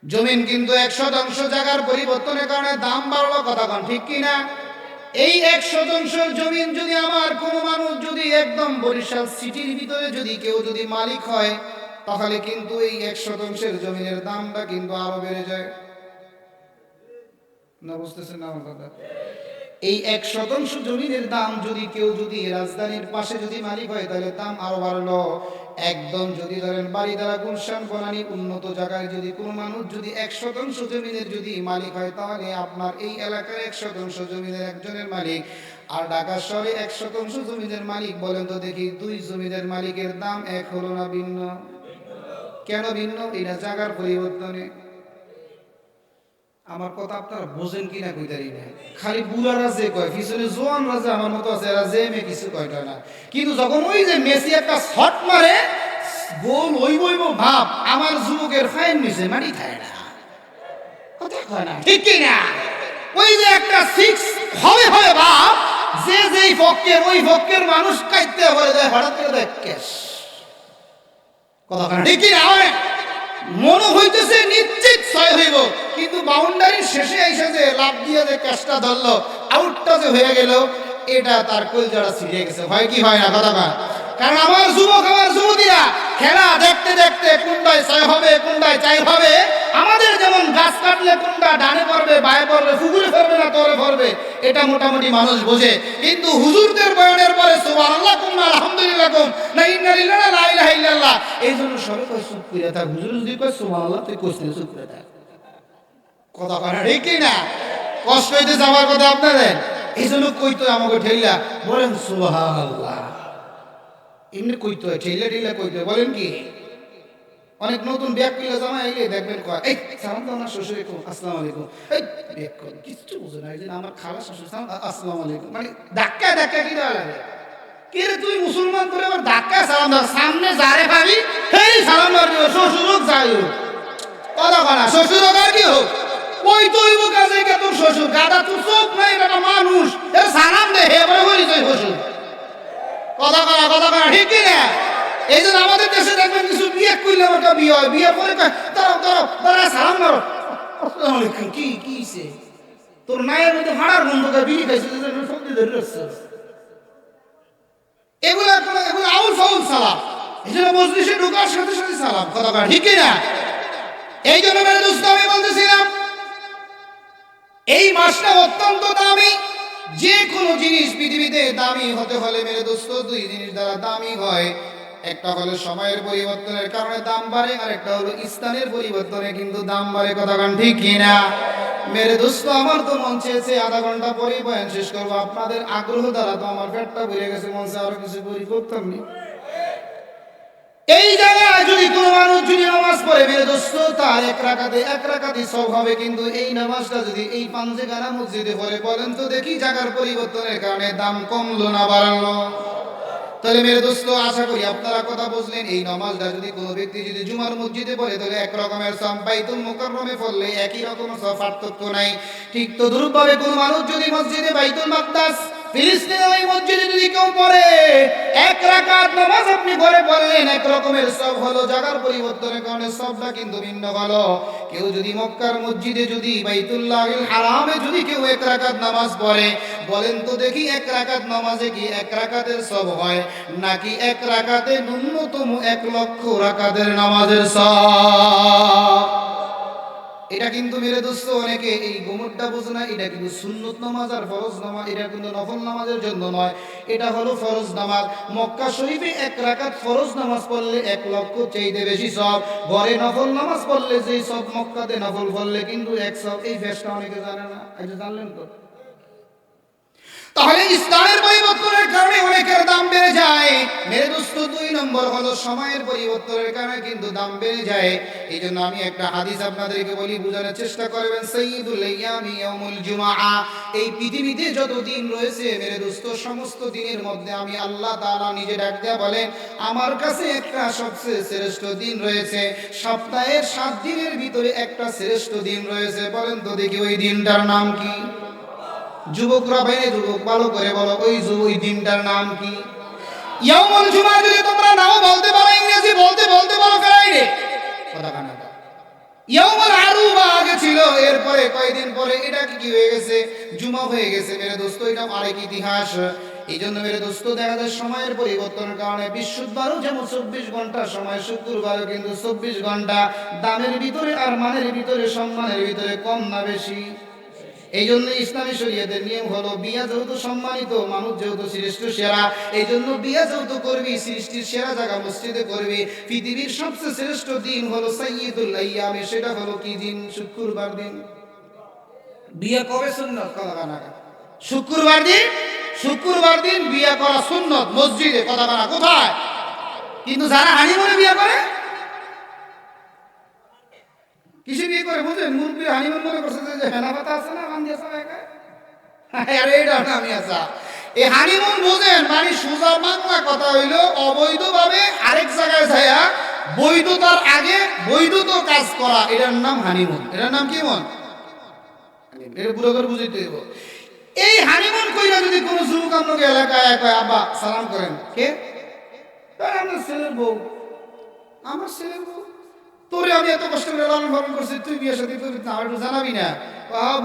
জমিন কিন্তু 1% জায়গার পরিবর্তনের কারণে দাম বাড়লো, কথা কন ঠিক কিনা? এই 1% জমিন যদি আমার কোনো মানুষ যদি একদম বরিশাল সিটির ভিতরে যদি কেউ যদি মালিক হয়, তাহলে কিন্তু এই 1% জমিনের দামটা কিন্তু আরো বেড়ে যায়। না বুঝতেছেন না আমার কথা? এই 1% জমিনের দাম যদি কেউ যদি রাজধানীর পাশে যদি মালিক হয়, তাহলে দাম আরো বাড়লো। একদম যদি ধরেন বাড়িধারা, গুলশান, বনানী উন্নত জায়গায় যদি কোনো মানুষ যদি 1% জমিনের যদি মালিক হয়, তাহলে আপনার এই এলাকার 1% জমিনের একজনের মালিক, আর ঢাকা শহরে 1% জমিনের মালিক। বলেন তো দেখি, 2 জমিনের মালিকের দাম এক হলো না ভিন্ন? কেন ভিন্ন? এটা জায়গার পরিবর্তনে। আমার কথা আপনারা বোঝেন কিনা কইতারি না। খালি বুড়ারা যে কয়, পিছনে জোয়ান রাজা আমার মতো আছে, এরা যে মে কিছু কয়টা না। কিন্তু যখন ওই যে মেসি একটা শট মারে, গোল হইব ভাব, আমার যুবকের ফাইন নিছে মাটি খায় না, কথা কয় না ঠিক কিনা? ওই যে একটা 6 হবে হবে ভাব, যে যেই পক্ষের ওই পক্ষের মানুষ কাইতে বলে যায়, হঠাৎ করে দেখ কেস, কথা কয় না ঠিক কিনা? মনে হইতেছে নিশ্চিত 6 হইব, কিন্তু বাউন্ডারির শেষে এসে যে লাভ দিয়ে যে ক্যাচটা ধরলো, আউটটা যে হয়ে গেল, এটা তার কলজাটা ছিঁড়ে গেছে। হয় কি হয় না কথা কয়? কারণ আমার যুবক, আমার যুবতীরা খেলা দেখতে দেখতে কোনটায় 6 হবে, কোনটায় 4 হবে, আমাদের যেমন গাছ কাটলে কোনটা ডানে পড়বে, বায়ে পড়বে, পুকুরে পড়বে না তলে পড়বে, এটা মোটামুটি মানুষ বোঝে। কিন্তু হুজুরদের বয়ানের পরে সুবহানাল্লাহ কুম আলহামদুলিল্লাহ কুম না ইন্না লিল্লাহি লা ইলাহা ইল্লাল্লাহ, এই জন্য সবাই কয় চুপ করে থাক। হুজুর যদি কয় সুবহানাল্লাহ, তুই কইস না, চুপ করে থাক, কথা কয় না ঠিক কিনা? কষ্ট হইতে যাওয়ার কথা আপনাদের, এই জন্য কইতো আমাকে ঠেইলা বলেন সুবহানাল্লাহ, এমনি কইতো ঠেইলা ঠেইলা কইতো। বলেন কি, অনেক নতুন ব্যাগ কিলা জামা আইলে দেখবেন কয়, এই সালাম দাও না শ্বশুরে, আসসালামু আলাইকুম, এই ব্যাগ কর কিছু বুঝে না, এই যে আমার খালা শ্বশুর সালাম আসসালামু আলাইকুম, মানে ধাক্কা ধাক্কা কি দেওয়া লাগে। কে রে তুই মুসলমান করে আবার ধাক্কা সালাম দাও, সামনে যারে পাবি সেই সালাম দাও, শ্বশুর হোক যাই হোক, কথা কয় না, শ্বশুর হোক আর কি হোক, ওই তো হইব কাজে কে তোর শ্বশুর, গাদা তোর চোখ নাই, এটা মানুষ, এর সালাম দে হে বলে বলি তুই শ্বশুর, কথা কয় না ঠিক কিনা? এই জন্য আমাদের দেশে দেখবেন কিছু বিয়ে করলে আমার বিয়ে হয়, বিয়ে করে দাঁড়া সালাম মারো, আসসালামু আলাইকুম, কি কিছে তোর নায়ের মধ্যে ভাড়ার বন্ধ করে বিড়ি খাইছে, সত্যি ধরে রাখছে, এগুলো আউল ফাউল সালাম। এই জন্য মজলিসে ঢোকার সাথে সাথে সালাম, কথা কয় ঠিক কিনা? এই জন্য মেরে দোস্ত আমি বলতেছিলাম, এই মাসটা অত্যন্ত দামি। যে কোনো জিনিস পৃথিবীতে দামি হতে হলে মেরে দোস্ত 2 জিনিস দ্বারা দামি হয়। একটা হলো সময়ের পরিবর্তনের কারণে দাম বাড়ে, আর একটা হলো স্থানের পরিবর্তনে কিন্তু দাম বাড়ে, কথা কান ঠিক কিনা? মেরে দোস্ত, আমার তো মন চেয়েছে আধা ঘন্টা পরে বয়ান শেষ করবো। আপনাদের আগ্রহ দ্বারা তো আমার পেটটা ভরে গেছে, মন চেয়ে আরো কিছু করি করতাম নি। এই জায়গায় যদি কোনো মানুষ যদি নামাজ পড়ে মেরে দোস্ত, তার এক রাকাতে সব হবে। কিন্তু এই নামাজটা যদি এই পাঞ্জেগানা মসজিদে পড়ে, বলেন তো দেখি জায়গার পরিবর্তনের কারণে দাম কমলো না বাড়ালো? তাহলে মেরে দোস্ত, আশা করি আপনারা কথা বুঝলেন। এই নামাজটা যদি কোনো ব্যক্তি যদি জুমার মসজিদে পড়ে, তাহলে এক রকমের সব, বাইতুল মুকাররমে পড়লে একই রকম সব, পার্থক্য নাই। ঠিক তো দুরূপভাবে কোনো মানুষ যদি মসজিদে বাইতুল মাকদাস ফিলিস্তিনের ওই মসজিদে যদি কেউ পড়ে, এক রাকাত নামাজ আপনি ঘরে পড়লেন, এক রকমের সব হলো। জায়গার পরিবর্তনের কারণে সবটা কিন্তু ভিন্ন হলো। কেউ যদি মক্কার মসজিদে যদি বাইতুল্লাহিল হারামে যদি কেউ এক রাকাত নামাজ পড়ে, বলেন তো দেখি এক রাকাত নামাজে কি এক রাকাতের সব হয়, নাকি এক রাকাতে ন্যূনতম 1,00,000 রাকাতের নামাজের সব? এটা কিন্তু মেরে দোস্ত অনেকে এই গোমরটা বোঝে না। এটা কিন্তু সুন্নত নামাজ আর ফরজ নামাজ, এটা কিন্তু নফল নামাজের জন্য নয়, এটা হলো ফরজ নামাজ। মক্কা শরীফে এক রাকাত ফরজ নামাজ পড়লে 1,00,000 চাইতে বেশি সব। ঘরে নফল নামাজ পড়লে যেই সব, মক্কাতে নফল পড়লে কিন্তু 1 সব। এই ফেসটা অনেকে জানে না, এটা জানলেন তো? তাহলে ইসলামের পরিবর্তনের কারণে অনেকের দাম বেড়ে যায়। মেরে দোস্ত, 2 নম্বর হলো সময়ের পরিবর্তনের কারণে কিন্তু দাম বেড়ে যায়। এই জন্য আমি একটা হাদিস আপনাদেরকে বলি, বোঝানোর চেষ্টা করবেন। সাইয়্যিদুল আইয়ামি ইয়াউমুল জুমআ। এই পৃথিবীতে যত দিন রয়েছে মেরে দোস্ত, সমস্ত দিনের মধ্যে আমি আল্লাহ তাআলা নিজে ডাক দেয়া বলেন, আমার কাছে একটা সবচেয়ে শ্রেষ্ঠ দিন রয়েছে। সপ্তাহের 7 দিনের ভিতরে একটা শ্রেষ্ঠ দিন রয়েছে। বলেন তো দেখি ওই দিনটার নাম কি? যুবকরা ভাই, যুবক ভালো করে বলো, ওই দিনটার নাম কি? ইয়াউমুল জুমআ। যদি তোমরা নাও বলতে পারো, ইংরেজি বলতে পারো ফ্রাইডে, কথা কানা। ইয়াউমুল আরুবা আগে ছিল, এরপরে কয়েকদিন পরে এটা কি হয়ে গেছে? জুমা হয়ে গেছে। মেরে দোস্ত, এটা আরেক ইতিহাস। এই জন্য মেরে দোস্ত, দেখা যায় সময়ের পরিবর্তনের কারণে বৃহস্পতিবারও যেমন 24 ঘন্টা সময়, শুক্রবারও কিন্তু 24 ঘন্টা। দামের ভিতরে আর মানের ভিতরে, সম্মানের ভিতরে কম না বেশি? এই জন্য ইসলামী শরীয়তের নিয়ম হলো, বিয়া যেহেতু সম্মানিত, মানুষ যেহেতু শ্রেষ্ঠ সেরা, এই জন্য বিয়া যেহেতু করবি সৃষ্টির সেরা জায়গা মসজিদে করবি। পৃথিবীর সবচেয়ে শ্রেষ্ঠ দিন হলো সাইয়্যিদুল আইয়ামে, সেটা হলো কি দিন? শুক্রবার দিন। বিয়া কবে সুন্নত? শুক্রবার দিন। শুক্রবার দিন বিয়া করা সুন্নত মসজিদে, কথা বলা কোথায়? কিন্তু যারা হানিমুনে বিয়া করে, কিসে বিয়ে করে বুঝেন? মুরব্বী হানিমুন মনে করছে যে হেনা পাতা আছে না, বান্ধি আছে একা। আরে এটা আমি আসা এই হানিমুন বুঝেন মানে সোজা বাংলা কথা হইলো, অবৈধভাবে আরেক জায়গায় যায়া বৈধতার আগে বৈধত কাজ করা, এটার নাম হানিমুন। এটার নাম কি মন? এটা পুরো করে বুঝাইতে দেব। এই হানিমুন কইরা যদি কোনো যুবক আপনাকে এলাকায় কয়, আব্বা সালাম করেন, কে? আমার ছেলের বউ। আমার ছেলের বউ? তোরে আমি এত কষ্ট করে লালন পালন করছি, তুই বিয়ে সাথে করবি না, একটু জানাবি না?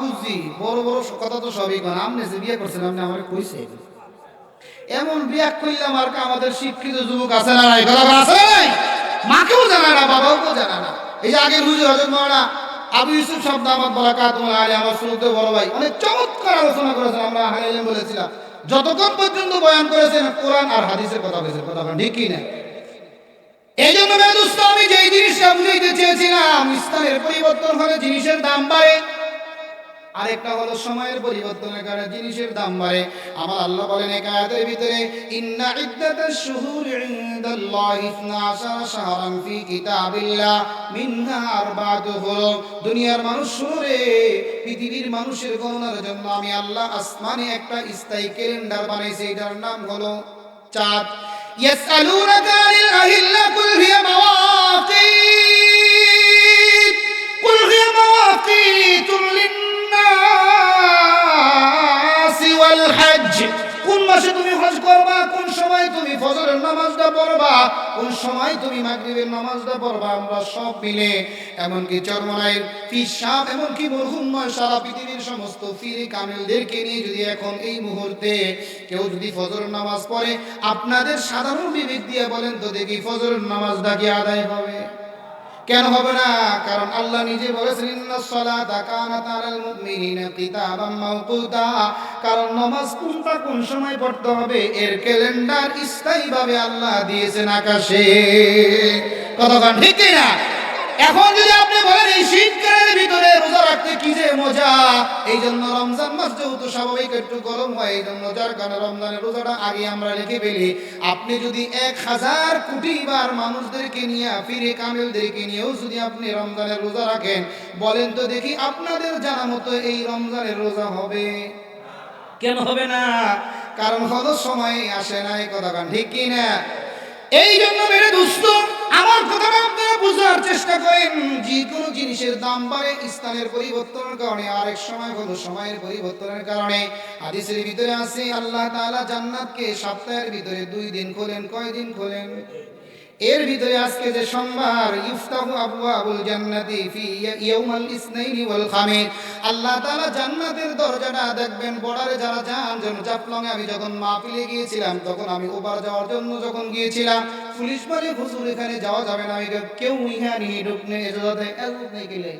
বুঝছি, বড় বড় কথা তো সবই কোন। আপনি যে বিয়ে করছেন, আপনি আমার কইছে এমন বিয়ে করলাম। আর আমাদের শিক্ষিত যুবক আছে না নাই? কথা আছে নাই? মাকেও জানা না, বাবাকেও জানা না। এই যে আগে হুজুর হযরত মাওলানা আবু ইউসুফ সাহেব দামাত বারাকাতুহুল আলী, আমার শ্রদ্ধেয় বড় ভাই, অনেক চমৎকার আলোচনা করেছেন। আমরা হারাইলে বলেছিলাম, যতক্ষণ পর্যন্ত বয়ান করেছেন কোরআন আর হাদিসের কথা বলেছেন, কথা বলেন ঠিক কি না? এই জন্য দোস্ত, আমি যেই জিনিসটা বুঝাইতে চেয়েছিলাম, ইসলামের পরিবর্তন হলে জিনিসের দাম বাড়ে, আরেকটা হলো সময়ের পরিবর্তনের কারণে জিনিসের দাম বাড়ে। আমার আল্লাহ বলেন এক আয়াতের ভিতরে, ইন্না ইদ্দাতাশ শুহুরি ইনদাল্লাহি 12 শাহরান ফি কিতাবিল্লাহ মিনহা আরবাতুল হুরুম। দুনিয়ার মানুষ শুনে, পৃথিবীর মানুষের গণনার জন্য আমি আল্লাহ আসমানে একটা স্থায়ী ক্যালেন্ডার বানাইছি, এটার নাম হলো চাঁদ। يسألونك عن الأهلة قل هي مواقيت للناس والحج। কোন মাসে তুমি হজ করবা, কোন সময় তুমি ফজরের নামাজটা পড়বা, কোন সময় তুমি মাগরিবের নামাজটা পড়বা, আমরা সব মিলে, এমনকি চরমনাইয়ের পীর সাহেব, এমনকি মরহুম নয়, সারা পৃথিবীর সমস্ত পীরে কামেলদেরকে নিয়ে যদি এখন এই মুহূর্তে কেউ যদি ফজরের নামাজ পড়ে, আপনাদের সাধারণ বিবেক দিয়ে বলেন তো দেখি, ফজরের নামাজটা কি আদায় হবে? কেন হবে না? কারণ আল্লাহ নিজে বলেছেন, ইন্নাস সালাতা কানাত আলাল মুমিনিনা কিতাবাম মাওকুতা। কারণ নামাজ কোনটা কোন সময় পড়তে হবে এর ক্যালেন্ডার স্থায়ীভাবে আল্লাহ দিয়েছেন আকাশে, কতক্ষণ ঠিক না? এখন যদি আপনি বলেন এই শীতকালের ভিতরে রোজা রাখতে কি যে মজা, এই জন্য রমজান মাস যেহেতু স্বাভাবিক একটু গরম হয়, এই জন্য যার কারণে রমজানের রোজাটা আগে আমরা লিখে ফেলি। আপনি যদি 1000 কোটি বার মানুষদেরকে নিয়ে, ফিরে কামেলদেরকে নিয়েও যদি আপনি রমজানের রোজা রাখেন, বলেন তো দেখি আপনাদের জানা মতো এই রমজানের রোজা হবে? কেন হবে না? কারণ হলো সময় আসে না, এই কথা ঠিক কি না? এই জন্য মেরে দোস্ত, আমার কথাটা আপনারা বোঝার চেষ্টা করেন। যে কোনো জিনিসের দাম বাড়ে স্থানের পরিবর্তনের কারণে, আরেক সময় হলো সময়ের পরিবর্তনের কারণে। হাদিসের ভিতরে আছে আল্লাহ তাআলা জান্নাতকে সপ্তাহের ভিতরে 2 দিন খোলেন। কয় দিন খোলেন? এর ভিতরে আজকে যে সোমবার, ইফতাহু আবওয়াবুল জান্নাতি ফি ইয়াউমাল ইসনাইনি ওয়াল খামিস, আল্লাহ তাআলা জান্নাতের দরজাটা দেখবেন। বর্ডারে যারা যান, যেন জাফলংয়ে আমি যখন মাহফিলে গিয়েছিলাম, তখন আমি ওভার যাওয়ার জন্য যখন গিয়েছিলাম, পুলিশ বলে হুজুর এখানে যাওয়া যাবে না, কেউ ইহা नहीं ढुकने इजाजत नहीं के लिए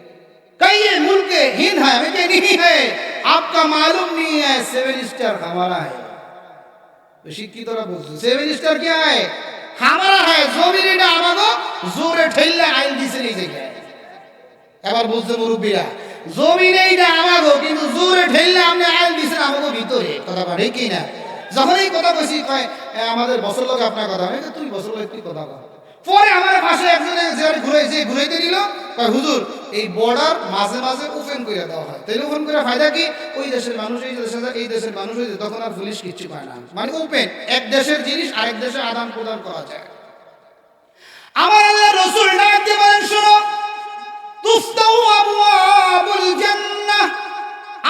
कई मुल्क हिंद है, हमें क्या नहीं है, आपका मालूम नहीं है। 7 स्टार हमारा है। শিক্ষিতরা বলছে 7 স্টার क्या है, हमारा है। জমিনটা আমাগো জোরে ঠেললে আইল দিছে এই জায়গায়। এবার বুঝতে মুরব্বিরা, জমিন এইটা আমাগো, কিন্তু জোরে ঠেললে আপনি আইল দিছেন আমাগো ভিতরে। কথা বলে কি না? যখন এই কথা কইছি কয় আমাদের বছর লোক আপনার কথা, আমি তুই বছর লোক তুই কথা কয়। পরে আমার পাশে একজন ঘুরাইতে দিল, কয় হুজুর এই বর্ডার মাঝে মাঝে ওপেন করে দেওয়া হয়, তাহলে ওপেন করে ফায়দা কি? ওই দেশের মানুষ এই দেশের মানুষ হয়েছে, তখন আর পুলিশ কিচ্ছু পায় না। মানে ওপেন, এক দেশের জিনিস আরেক দেশে আদান প্রদান করা যায়। আমার আল্লাহ রাসূল ডাকতে বলেন, শোনো, তুফতাহু আবওয়াবুল জান্নাহ,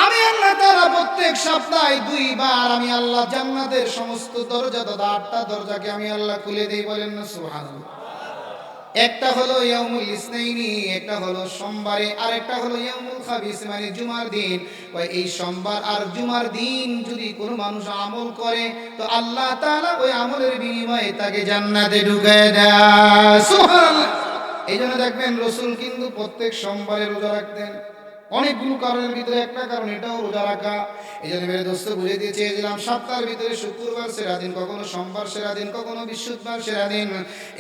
আমি আল্লাহ তাআলা প্রত্যেক সপ্তাহে 2 বার আমি আল্লাহ জান্নাতের সমস্ত দরজা, 8টা দরজাকে আমি আল্লাহ খুলে দেই। বলেন না সুবহানাল্লাহ। একটা হলো ইয়াউমুল ইসনাইনি, একটা হলো সোমবারে, আর একটা হলো ইয়াউমুল খামিস মানে জুমার দিন। ওই এই সোমবার আর জুমার দিন যদি কোনো মানুষ আমল করে, তো আল্লাহ তাআলা ওই আমলের বিনিময়ে তাকে জান্নাতে ঢুকায় দেয়। সুবহানাল্লাহ। এই জন্য দেখবেন রাসূল কিন্তু প্রত্যেক সোমবারে রোজা রাখতেন। অনেকগুলো কারণের ভিতরে একটা কারণ এটাও রোজা রাখা। এই জন্য মেরে দোস্ত বুঝে দিয়ে চেয়েছিলাম, সপ্তাহের ভিতরে শুক্রবার সেরা দিন, কখনো সোমবার সেরা দিন, কখনো বৃহস্পতিবার সেরা দিন।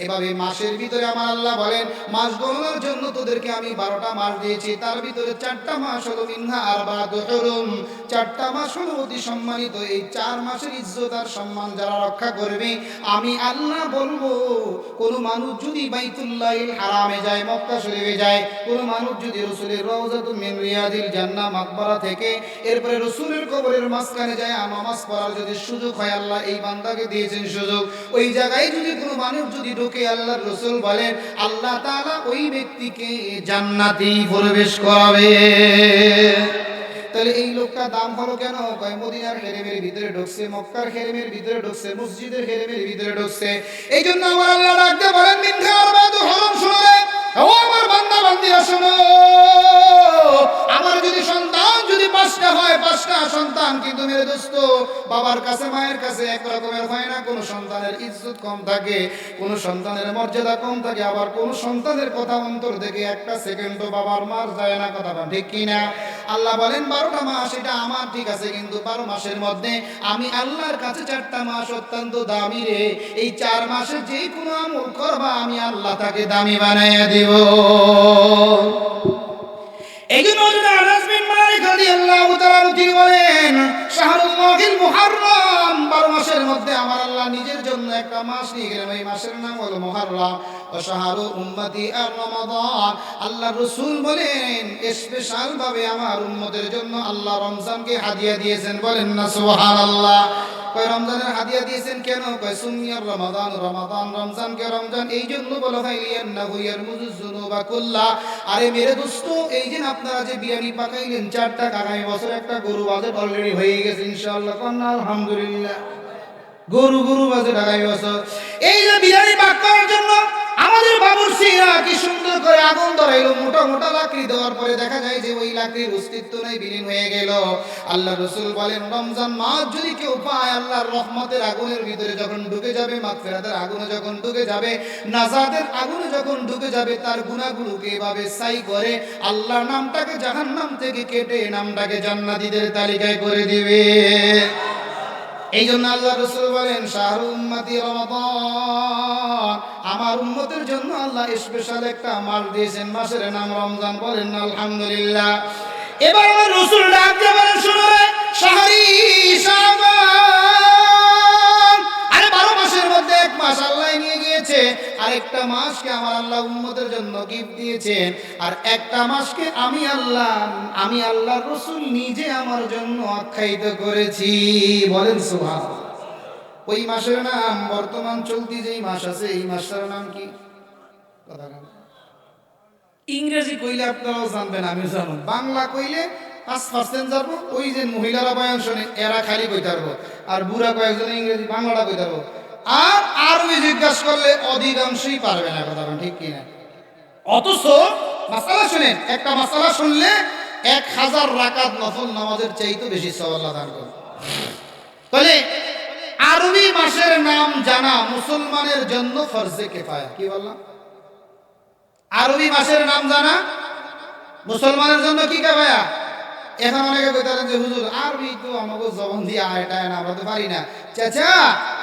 এভাবে মাসের ভিতরে আমার আল্লাহ বলেন, মাস গণনার জন্য তোদেরকে আমি 12টা মাস দিয়েছি, তার ভিতরে 4টা মাস হলো মিনহা আরবাতুল হুরুম, 4টা মাস হলো অতি সম্মানিত। এই 4 মাসের ইজ্জত আর সম্মান যারা রক্ষা করবে, আমি আল্লাহ বলবো, কোন মানুষ যদি বাইতুল্লাহিল হারামে যায়, মক্কা শরীফে যায়, কোন মানুষ যদি রাসূলের রওজাতুল মিন রিয়াদিল জান্নাহ মাকবারা থেকে এরপরে রাসূলের কবরের মাঝখানে যায় নামাজ পড়ার যদি সুযোগ হয়, আল্লাহ এই বান্দাকে দিয়েছেন সুযোগ, ওই জায়গায় যদি কোনো মানুষ যদি ঢোকে, আল্লাহর রাসূল বলেন আল্লাহ তাআলা ওই ব্যক্তিকে জান্নাতে প্রবেশ করাবে। তাহলে এই লোকটা দাম হলো কেন? কয় মদিনার হেরেমের ভিতরে ঢুকছে, মক্কার হেরেমের ভিতরে ঢুকছে, মসজিদের হেরেমের ভিতরে ঢুকছে। এই জন্য আমার আল্লাহ ডাকতে বলেন, মিনহা আরবাতুল হুরুম, শোনো রে ও আমার বান্দা বান্দিরা, শোনো, আমার যদি সন্তান যদি 5টা হয়, 5টা সন্তান, কিন্তু মেরে দোস্ত বাবার কাছে মায়ের কাছে এক রকমের হয় না। কোন সন্তানের ইজ্জত কম থাকে, কোন সন্তানের মর্যাদা কম থাকে, আবার কোন সন্তানের কথা অন্তর থেকে একটা সেকেন্ডও বাবার মার যায় না। কথা ঠিক কি না? আল্লাহ বলেন 12টা মাস এটা আমার ঠিক আছে, কিন্তু 12 মাসের মধ্যে আমি আল্লাহর কাছে 4টা মাস অত্যন্ত দামি রে। এই 4 মাসে যে কোনো আমল করবা, আমি আল্লাহ তাকে দামি বানাইয়া দিব। এই জন্য আনাস বিন মালিক রাদিয়াল্লাহু তাআলা তিনি বলেন, শাহরুল্লাহিল মুহাররম, 12 মাসের মধ্যে আমার আল্লাহ নিজের জন্য একটা মাস নিয়ে গেলেন, এই মাসের নাম হলো মুহাররম। ও শাহরু উম্মতি আর রমাদান, আল্লাহ রাসূল বলেন স্পেশাল ভাবে আমার উম্মতের জন্য আল্লাহ রমজানকে হাদিয়া দিয়েছেন। বলেন না সুবহানাল্লাহ। কয় রমজানের হাদিয়া দিয়েছেন কেন? কয় সুমিয়ার রমাদান, রমাদান রমজানকে রমজান এই জন্য বলা হয় লিয়ান্নাহু ইয়ারমুজুজ যুনুবা কুল্লা। আরে মেরে দোস্ত, এই যে আপনারা যে বিরিয়ানি পাকাইলেন 4টা, আগামী বছর একটা গরু বাজেট অলরেডি হয়ে গেছে ইনশাআল্লাহ। কন্যা আলহামদুলিল্লাহ, গরু বাজেট আগামী বছর। এই যে বিরিয়ানি পাক করার জন্য আমাদের বাবুর্চিরা কি সুন্দর করে আগুন ধরাইলো, মোটা মোটা লাকড়ি দেওয়ার পরে দেখা যায় যে ওই লাকড়ির অস্তিত্ব নাই, বিলীন হয়ে গেল। আল্লাহ রাসূল বলেন, রমজান মাস যদি কেউ পায়, আল্লাহর রহমতের আগুনের ভিতরে যখন ঢুকে যাবে, মাগফিরাতের আগুনে যখন ঢুকে যাবে, নাজাতের আগুনে যখন ঢুকে যাবে, তার গুনাহগুলোকে এভাবে ছাই করে আল্লাহর নামটাকে জাহান্নাম থেকে কেটে নামটাকে জান্নাতীদের তালিকায় করে দিবে। এই জন্য আল্লাহ রাসূল বলেন, শাহরু উম্মতি রমাদান, আমার উম্মতের জন্য আল্লাহ স্পেশাল একটা মাস দিয়েছেন, মাসের নাম রমজান। বলেন না আলহামদুলিল্লাহ। এবার আমার রাসূল ডাক দিয়ে বলেন, শুনো রে শাহরি শাবান, আরে 12 মাসের মধ্যে এক মাস আল্লাহ নিয়ে গিয়েছে, আরেকটা মাসকে আমার আল্লাহ উম্মতের জন্য গিফট দিয়েছেন, আর একটা মাসকে আমি আল্লাহর রাসূল নিজে আমার জন্য আখ্যায়িত করেছি। বলেন সুবহানাল্লাহ। ওই মাসের নাম, বর্তমান চলতি যেই মাস আছে এই মাসটার নাম কি? ইংরেজি কইলে আপনারাও জানবেন, আমিও জানব। বাংলা কইলে 5% জানবো, ওই যে মহিলারা বয়ান শোনে এরা খালি কইতে পারবো, আর বুড়া কয়েকজন ইংরেজি বাংলাটা কইতে পারবো। আর আরবি জিজ্ঞাসা করলে অধিকাংশই পারবে না। কথা ঠিক কিনা? অথচ মাসালা শুনেন, একটা মাসালা শুনলে 1000 রাকাত নফল নামাজের চাইতে বেশি সওয়াব আল্লাহ দান করে। তাহলে আরবি মাসের নাম জানা মুসলমানের জন্য ফরজে কিফায়া। কি বললাম? আরবি মাসের নাম জানা মুসলমানের জন্য কি কিফায়া। এখন অনেকে কইতারেন যে হুজুর আরবি তো আমাকে জবান দিয়ে এটা না, আমরা তো পারি না। চাচা,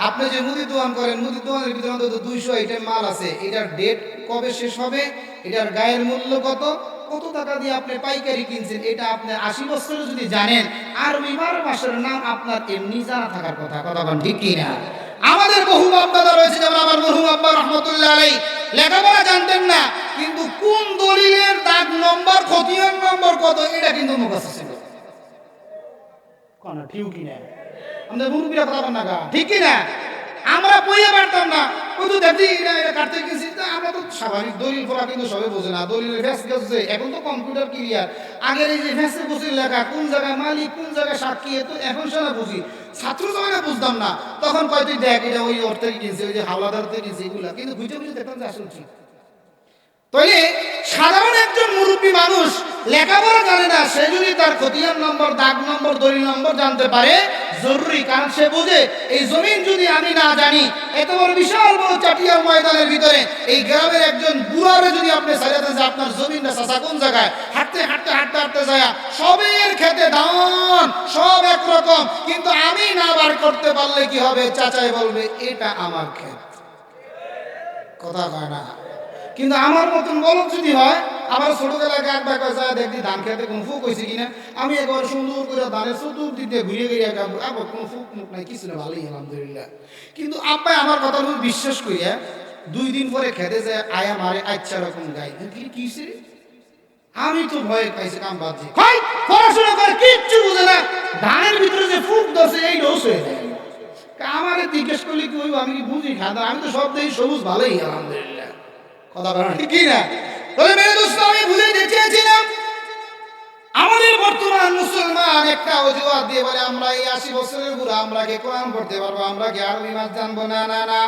আপনি যে মুদি দোয়ান করেন, মুদি দোয়ানের ভিতরে অন্তত 200 আইটেম মাল আছে, এটার ডেট কবে শেষ হবে, এটার গায়ের মূল্য কত, কত টাকা দিয়ে আপনি পাইকারি কিনছেন, এটা আপনি 80 বছরে যদি জানেন, আরবি 12 মাসের নাম আপনার এমনি জানা থাকার কথা। কথা বলেন ঠিক কিনা? আমাদের বহু বাপ-দাদা রয়েছে, যেমন আমার মরহুম আব্বা রহমতুল্লাহ আলাইহি, লেখাপড়া জানতেন না, কিন্তু কোন দলিলের দাগ নম্বর, খতিয়ান নম্বর কত, এটা কিন্তু মুখস্থ ছিল। কোন ঠিক কিনা? আমাদের মুরব্বিরা কথা বলেন না, ঠিক কিনা? আমরা বইয়ে পারতাম না, কত দেখি এটা কাটতে গেছি, আমরা তো স্বাভাবিক দলিল পড়া কিন্তু সবে বোঝে না, দলিলের ভ্যাস গেছে। এখন তো কম্পিউটার ক্লিয়ার, আগের এই যে ভ্যাসে বসে লেখা কোন জায়গায় মালিক কোন জায়গায় সাক্ষী, তো এখন সেটা বুঝি। ছাত্র যখন বুঝতাম না, তখন কয় তুই দেখ এটা ওই ওর থেকে কিনছে, ওই যে হাওলাদার থেকে কিনছে, এগুলা কিন্তু বুঝে বুঝে দেখতাম যে আসলে ঠিক। তাইলে সাধারণ একজন মুরব্বী মানুষ লেখাপড়া জানে না, সে যদি তার খতিয়ান নম্বর, দাগ নম্বর, দলিল নম্বর জানতে পারে জরুরি, কারণ সে বুঝে এই জমিন যদি আমি না জানি, এত বড় বিশাল বড় চাটিয়ার ময়দানের ভিতরে এই গ্রামের একজন বুড়ারে যদি আপনি সাজাতে যে আপনার জমিনটা চাচা কোন জায়গায়, হাঁটতে হাঁটতে হাঁটতে হাঁটতে যায় সবের খেতে ধান সব একরকম, কিন্তু আমি না বার করতে পারলে কি হবে, চাচাই বলবে এটা আমার ক্ষেত। কথা কয় না? কিন্তু আমার মতন বলদ যদি হয়, আমার ছোটবেলায় একবার কয়েছে দেখি ধান খেতে কোনো ফুক হয়েছে কিনা, আমি একবার সুন্দর করে ধানের চতুর্দিক দিয়ে ঘুরিয়ে গিয়ে আবার কোনো ফুক মুখ নাই, কিছু না, ভালোই আলহামদুলিল্লাহ। কিন্তু আব্বাই আমার কথা বিশ্বাস করিয়া 2 দিন পরে খেতে যায় আয়া মারে আচ্ছা রকম গাই, কিসে আমি তো ভয়ে পাইছি, কাম বাদছি, পড়াশোনা করে কিচ্ছু বুঝে না, ধানের ভিতরে যে ফুক ধরছে এই ডোস হয়ে যায়। আমার জিজ্ঞেস করলে কি হইব, আমি কি বুঝি খাদা, আমি তো সব দেখি সবুজ, ভালোই আলহামদুলিল্লাহ। কথা বলেন ঠিক না? তবে মেরে দোস্ত, আমি ভুলে চেয়েছিলাম আমাদের বর্তমান মুসলমান একটা অজুহাত দিয়ে বলে আমরা এই 80 বছরের বুড়া, আমরা কি কোরআন পড়তে পারবো, আমরা কি আরবি মাস জানবো না। না না,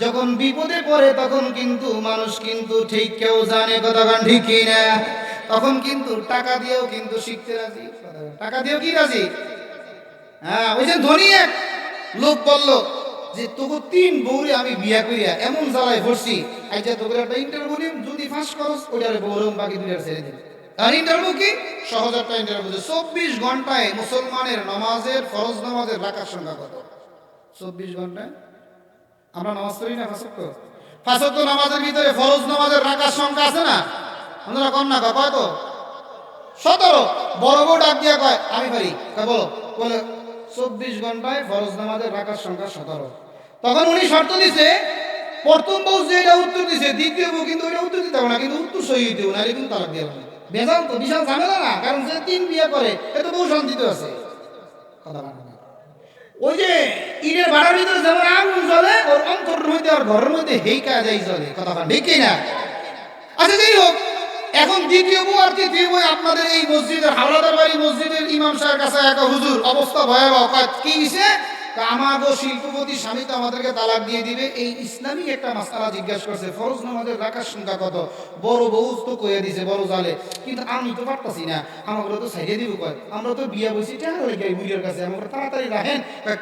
যখন বিপদে পড়ে তখন কিন্তু মানুষ কিন্তু ঠিক কেউ জানে। কথা বলেন ঠিক না? তখন কিন্তু টাকা দিয়েও কিন্তু শিখতে রাজি। টাকা দিয়েও কি রাজি? হ্যাঁ, ওই যে ধনী এক লোক বললো যে তোকে 3 বউরে আমি বিয়া করিয়া এমন জ্বালায় ভরছি, আইজা তোকে একটা ইন্টারভিউ নিম, যদি ফাঁস করস ওইটারে বউরে বাকি 2টা ছেড়ে দিন। আর ইন্টারভিউ কি? 100,000 টাকা ইন্টারভিউ। 24 ঘন্টায় মুসলমানের নামাজের, ফরজ নামাজের রাকাত সংখ্যা কত? 24 ঘন্টায় আমরা নামাজ পড়ি না 5 ওয়াক্ত নামাজের ভিতরে ফরজ নামাজের রাকাত সংখ্যা আছে না? আপনারা কম না কয় তো 17। বড় বড় ডাক দিয়া কয় আমি পারি, বলো, বলে 24 ঘন্টায় ফরজ নামাজের রাকাত সংখ্যা 17। তখন উনি শর্ত দিছে, প্রথম বউ যেটা উত্তর দিছে দ্বিতীয় বউ কিন্তু ওইটা উত্তর দিতে হবে না, কিন্তু উত্তর সহি দিতে হবে না, কিন্তু তালাক দিয়ে হবে। বেজাল তো, বিশাল ঝামেলা না, কারণ যে 3 বিয়ে করে এত বউ শান্তিতে আছে। কথা বলে না, ওই যে ঈদের ভাড়ার ভিতরে যেমন আগুন জ্বলে, ওর অন্তরের মধ্যে আর ঘরের মধ্যে হেই কাজাই জ্বলে। কথা বলে ঠিক না? আচ্ছা যাই হোক, এখন দ্বিতীয় বউ আর তৃতীয় বউ আপনাদের এই মসজিদের হাওলাদার বাড়ি মসজিদের ইমাম সাহেবের কাছে একটা হুজুর অবস্থা ভয়াবহ, কি দিছে, আমাগো শিল্পপতি স্বামী তো আমাদেরকে তালাক দিয়ে দিবে। এই ইসলামিক একটা মাসআলা জিজ্ঞাসা করছে, ফরজ নামাজের রাকাত সংখ্যা কত? বড় বউ তো কইয়া দিছে বড় জালে, কিন্তু আমি তো পারতাছি না, আমাকে তো ছাইড়ে দিব কয়, আমরা তো বিয়া বসি টাকা লেগে বুড়ির কাছে, আমাকে তাড়াতাড়ি রাখেন,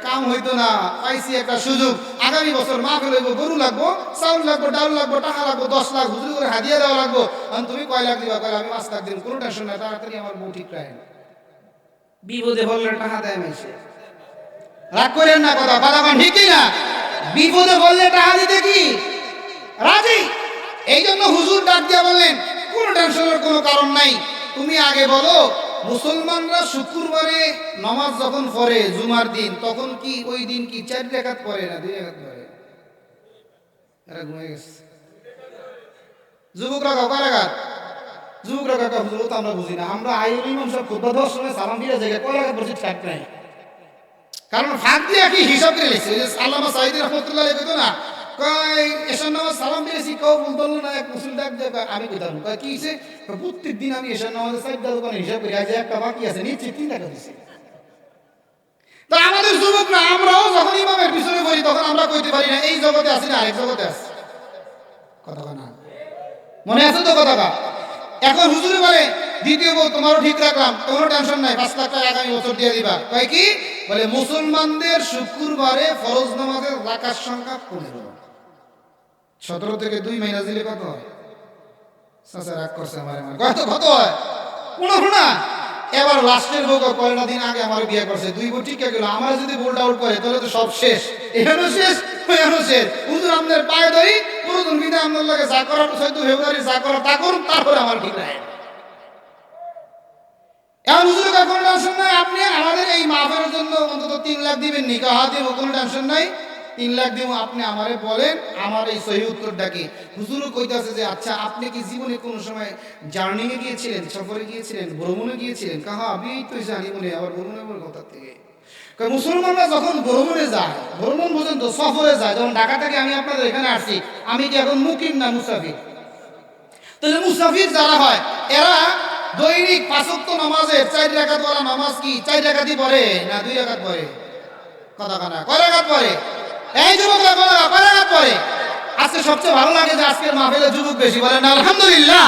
কাম হইতো না, পাইছি একটা সুযোগ, আগামী বছর মাহফিল হইব, গরু লাগবো, চাউল লাগবো, ডাল লাগবো, টাকা লাগবো, 10 লাখ হুজুর করে হাদিয়া দেওয়া লাগবো, তুমি কয় লাখ দিবা? কয় আমি 5 লাখ দিন, কোনো টেনশন নাই, তাড়াতাড়ি আমার বউ ঠিক রাখেন। বিপদে বললে টাকা দেয় মাইছে, রাগ করেন না। কথা কথা ঠিকই না? বিপদে বললে টাকা দিতে কি রাজি এই জন্য হুজুর ডাক দিয়া বললেন কোনো টেনশনের কোনো কারণ নাই, তুমি আগে বলো মুসলমানরা শুক্রবারে নামাজ যখন পড়ে জুমার দিন, তখন কি ওই দিন কি 4 রাকাত পড়ে না 2 রাকাত পড়ে? এরা ঘুমিয়ে গেছে। যুবকরা কয় রাকাত? যুবকরা কয় হুজুর তো আমরা বুঝি না, আমরা আইল ইমাম সাহেব খুতবা দেওয়ার সময় সালাম দিয়ে জায়গায় কয় রাকাত পড়ছি ঠিক নাই, কারণ ফাঁক দিয়ে কি হিসাব করে লেছে। ওই যে আল্লামা সাঈদী রহমাতুল্লাহ আলাইহি কইতো না, কয় এশার নামাজ সালাম দিয়েছি, কেউ বলতো না, এক মুসলিম ডাক দেয় আমি কইতাম কয় কি হইছে, প্রত্যেক দিন আমি এশার নামাজে 4 দোকানে হিসাব করি, আজ একটা বাকি আছে নিশ্চিত 3 টাকা দিছি। তো আমাদের যুবকরা আমরাও যখন ইমামের পিছনে পড়ি তখন আমরা কইতে পারি না এই জগতে আছি না আরেক জগতে আছি। কথা না মনে আছে তো কথাটা? এখন হুজুরে বলে দ্বিতীয় বউ তোমারও ঠিক রাখলাম, কোনো টেনশন নাই, 5 লাখ টাকা আগামী বছর দিয়ে দিবা। কয় কি বলে মুসলমানদের শুক্রবারে ফরজ নামাজের রাকাত সংখ্যা 15। 17 থেকে 2 মাইনাস দিলে কত হয়? চাচা রাগ করছে আমার কত হয়? 15 না। এবার লাস্টের বউ কয়টা দিন আগে আমার বিয়ে করছে, 2 বউ ঠিক গেল, আমার যদি বোল্ড আউট করে তাহলে তো সব শেষ, এখানেও শেষ ওখানেও শেষ। হুজুর আপনার পায়ে ধরি পুরোদিন বিদে আপনার লাগে যা করার 14 ফেব্রুয়ারি যা করার তা করুন, তারপরে আমার ঠিক নাই। এখন হুজুরের কোনো টেনশন নাই, আপনি আমাদের এই মাহফিলের জন্য অন্তত 3 লাখ দিবেন নি? কাহা দিব, কোনো টেনশন নাই, 3 লাখ দিব। আপনি আমারে বলেন আমার এই সহি উত্তরটা কি? হুজুরও কইতাছে যে আচ্ছা আপনি কি জীবনে কোনো সময় জার্নি এ গিয়েছিলেন, সফরে গিয়েছিলেন, ভ্রমণে গিয়েছিলেন? কাহা আমি তো জানি মনে আবার ভ্রমণের কথা থেকে মুসলমানরা যখন ভ্রমণে যায়, ভ্রমণ পর্যন্ত সফরে যায়, যেমন ঢাকা থেকে আমি আপনাদের এখানে আসছি, আমি কি এখন মুকিম না মুসাফির? তাহলে মুসাফির যারা হয় এরা দৈনিক 5 ওয়াক্ত নামাজের 4 রাকাত ওয়ালা নামাজ কি 4 রাকাতই পড়ে না 2 রাকাত পড়ে? কথা কানা কয় রাকাত পড়ে? এই যুবকরা কয় রাকাত পড়ে? আজকে সবচেয়ে ভালো লাগে যে আজকের মাহফিলে যুবক বেশি, বলেন আলহামদুলিল্লাহ।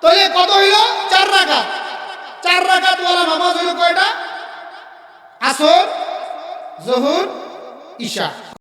তাহলে কত হইল? 4 রাকাত। 4 রাকাত ওয়ালা নামাজ হইল কয়টা? আসর, জোহর, ইশা।